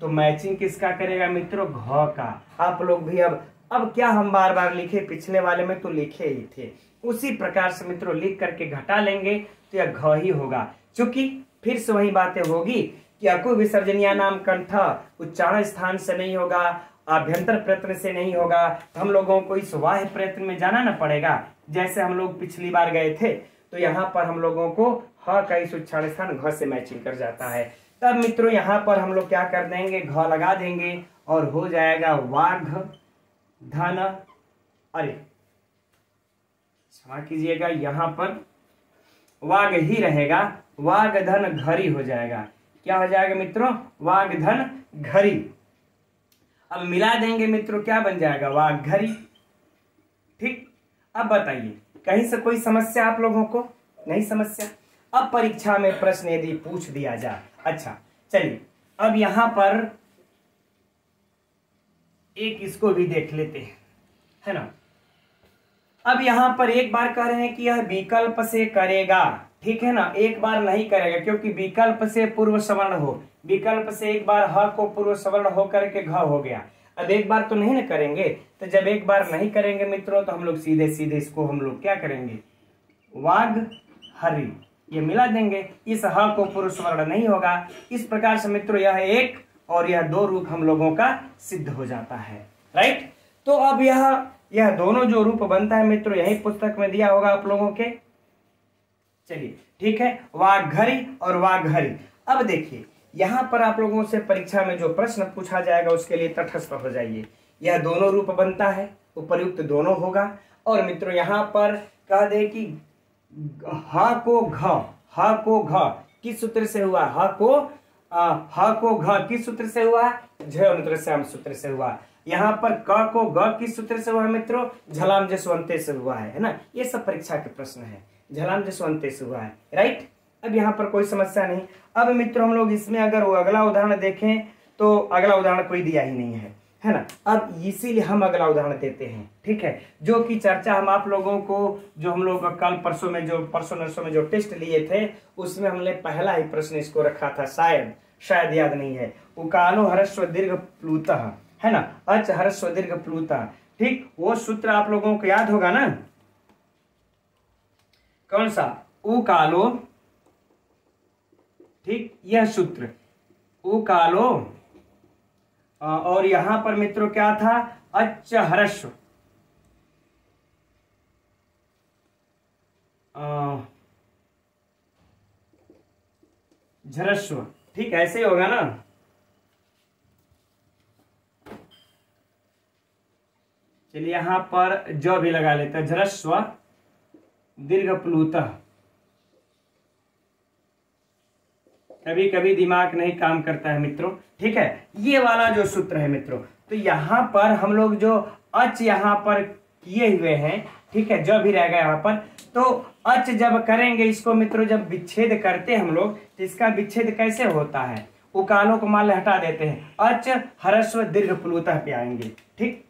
Speaker 1: तो मैचिंग किसका करेगा मित्रों? घ का। आप लोग भी अब क्या हम बार बार लिखे, पिछले वाले में तो लिखे ही थे, उसी प्रकार से मित्रों लिख करके घटा लेंगे तो यह घ ही होगा। क्योंकि फिर से वही बातें होगी कि अकु विसर्जनीय नाम कंठ उच्चारण स्थान से नहीं होगा, आभ्यंतर प्रयत्न से नहीं होगा, तो हम लोगों को इस बाह्य प्रयत्न में जाना ना पड़ेगा। जैसे हम लोग पिछली बार गए थे तो यहाँ पर हम लोगों को ह का इस उच्चारण स्थान घ से मैचिंग कर जाता है। तब मित्रों यहाँ पर हम लोग क्या कर देंगे? घ लगा देंगे और हो जाएगा वाघ धन, अरे क्षमा कीजिएगा, यहाँ पर वाघ ही रहेगा, वाघ धन घरी हो जाएगा। क्या हो जाएगा मित्रों? वाघ धन घरी। अब मिला देंगे मित्रों, क्या बन जाएगा? वाघ घरी। ठीक, अब बताइए कहीं से कोई समस्या आप लोगों को? नहीं समस्या। अब परीक्षा में प्रश्न यदि पूछ दिया जाए, अच्छा चलिए अब यहां पर एक इसको भी देख लेते हैं, है ना। अब यहां पर एक बार कह रहे हैं कि यह विकल्प से करेगा, ठीक है ना, एक बार नहीं करेगा क्योंकि विकल्प से पूर्व सवर्ण हो, विकल्प से एक बार ह को पूर्व सवर्ण होकर के घ हो गया। अब एक बार तो नहीं ना करेंगे, तो जब एक बार नहीं करेंगे मित्रों तो हम लोग सीधे सीधे इसको हम लोग क्या करेंगे? वाघ हरि, ये मिला देंगे। इस ह को पूर्व सवर्ण नहीं होगा। इस प्रकार से मित्रों यह एक और यह दो रूप हम लोगों का सिद्ध हो जाता है, राइट। तो अब यह दोनों जो रूप बनता है मित्रों यही पुस्तक में दिया होगा आप लोगों के। चलिए ठीक है, वाघरी और वाघरी। अब देखिए यहां पर आप लोगों से परीक्षा में जो प्रश्न पूछा जाएगा उसके लिए तटस्थ हो जाइए। यह दोनों रूप बनता है, उपर्युक्त दोनों होगा। और मित्रों यहां पर कह दे कि ह को घ किस सूत्र से हुआ? ह को घ किस सूत्र से हुआ? झ सूत्र से हुआ। यहाँ पर क को ग किस सूत्र से हुआ मित्रों? झलाम जसवंते से हुआ है ना। ये सब परीक्षा के प्रश्न है, झलाम जसवंते से हुआ है, राइट। अब यहाँ पर कोई समस्या नहीं। अब मित्रों हम लोग इसमें अगर वो अगला उदाहरण देखें तो अगला उदाहरण कोई दिया ही नहीं है ना। अब इसीलिए हम अगला उदाहरण देते हैं, ठीक है, जो कि चर्चा हम आप लोगों को जो हम लोग कल परसों नरसों में जो टेस्ट लिए थे उसमें हमने पहला ही प्रश्न इसको रखा था, शायद याद नहीं है। उकालो हरस्व दीर्घ प्लूतः, है ना, अच हरस्व दीर्घ प्लूतः। ठीक, वो सूत्र आप लोगों को याद होगा ना, कौन सा? उकालो, ठीक, यह सूत्र उकालो। और यहां पर मित्रों क्या था? अच हरस्व झरस्व, ठीक, ऐसे ही होगा ना। चलिए यहां पर जो भी लगा लेते हैं, झरस्व दीर्घ प्लूतः। कभी कभी दिमाग नहीं काम करता है मित्रों, ठीक है। ये वाला जो सूत्र है मित्रों, तो यहाँ पर हम लोग जो अच यहाँ पर किए हुए हैं, ठीक है, जो भी रहेगा यहाँ पर, तो अच जब करेंगे इसको मित्रों, जब विच्छेद करते हैं हम लोग तो इसका विच्छेद कैसे होता है? उकालों को मान हटा देते हैं, अच हरस्व दीर्घ प्लूतः पे आएंगे, ठीक।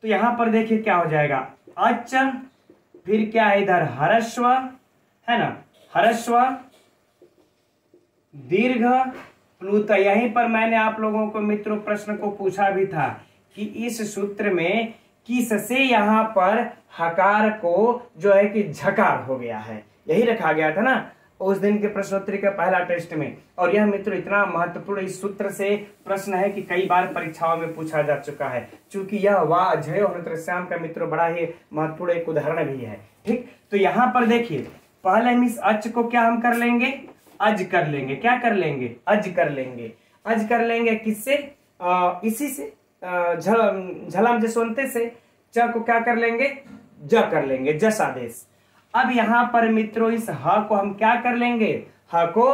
Speaker 1: तो यहाँ पर देखिए क्या हो जाएगा, अच फिर क्या है इधर हरस्व, है ना, हरस्व दीर्घ प्लूतः। यहीं पर मैंने आप लोगों को मित्रों प्रश्न को पूछा भी था कि इस सूत्र में किस से यहाँ पर हकार को जो है कि झकार हो गया है, यही रखा गया था ना। उस दिन के प्रश्नोत्तरी का पहला टेस्ट में। और यह मित्रों इतना महत्वपूर्ण इस सूत्र से प्रश्न है कि कई बार परीक्षाओं में पूछा जा चुका है, क्योंकि यह वाह जय और श्याम का मित्रों बड़ा ही महत्वपूर्ण एक उदाहरण भी है। ठीक, तो यहाँ पर देखिए पहले हम इस अच को क्या हम कर लेंगे, अज कर लेंगे। क्या कर लेंगे, अज कर लेंगे। अज कर लेंगे किससे, इसी से झलम जसवंते से। च को क्या कर लेंगे, ज कर लेंगे, जस आदेश। अब यहाँ पर मित्रों इस ह को हम क्या कर लेंगे, ह को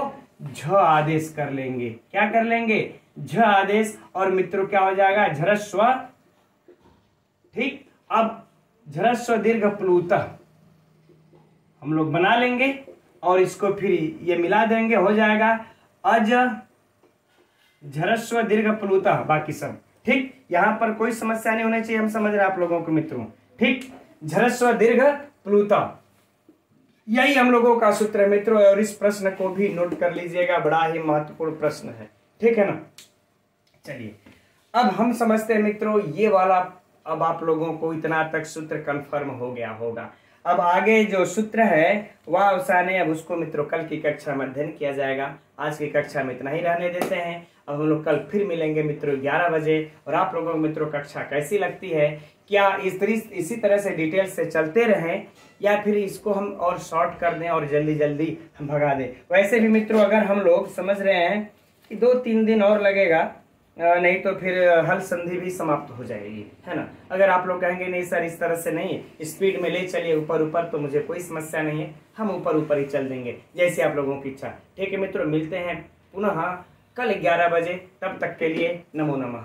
Speaker 1: झ आदेश कर लेंगे। क्या कर लेंगे, झ आदेश। और मित्रों क्या हो जाएगा, झरस्व। ठीक, अब झरस्व दीर्घ प्लूतः हम लोग बना लेंगे और इसको फिर ये मिला देंगे, हो जाएगा अज झरस्व दीर्घ प्लूतः, बाकी सब ठीक। यहां पर कोई समस्या नहीं होनी चाहिए, हम समझ रहे हैं आप लोगों को मित्रों। ठीक, झरस्व दीर्घ प्लूतः यही हम लोगों का सूत्र है मित्रों, और इस प्रश्न को भी नोट कर लीजिएगा, बड़ा ही महत्वपूर्ण प्रश्न है। ठीक है ना। चलिए अब हम समझते हैं मित्रों ये वाला, अब आप लोगों को इतना तक सूत्र कंफर्म हो गया होगा। अब आगे जो सूत्र है वह अवसाने, अब उसको मित्रों कल की कक्षा में अध्ययन किया जाएगा। आज की कक्षा में इतना ही रहने देते हैं। अब हम लोग कल फिर मिलेंगे मित्रों 11 बजे। और आप लोगों को मित्रों कक्षा कैसी लगती है, क्या इसी तरह से डिटेल से चलते रहें या फिर इसको हम और शॉर्ट कर दें और जल्दी जल्दी हम भगा दें। वैसे भी मित्रों अगर हम लोग समझ रहे हैं कि 2-3 दिन और लगेगा, नहीं तो फिर हल संधि भी समाप्त हो जाएगी, है ना। अगर आप लोग कहेंगे नहीं सर इस तरह से नहीं, स्पीड में ले चलिए ऊपर ऊपर, तो मुझे कोई समस्या नहीं है, हम ऊपर ऊपर ही चल देंगे जैसे आप लोगों की इच्छा। ठीक है मित्रों, मिलते हैं पुनः कल 11 बजे। तब तक के लिए नमो नमः।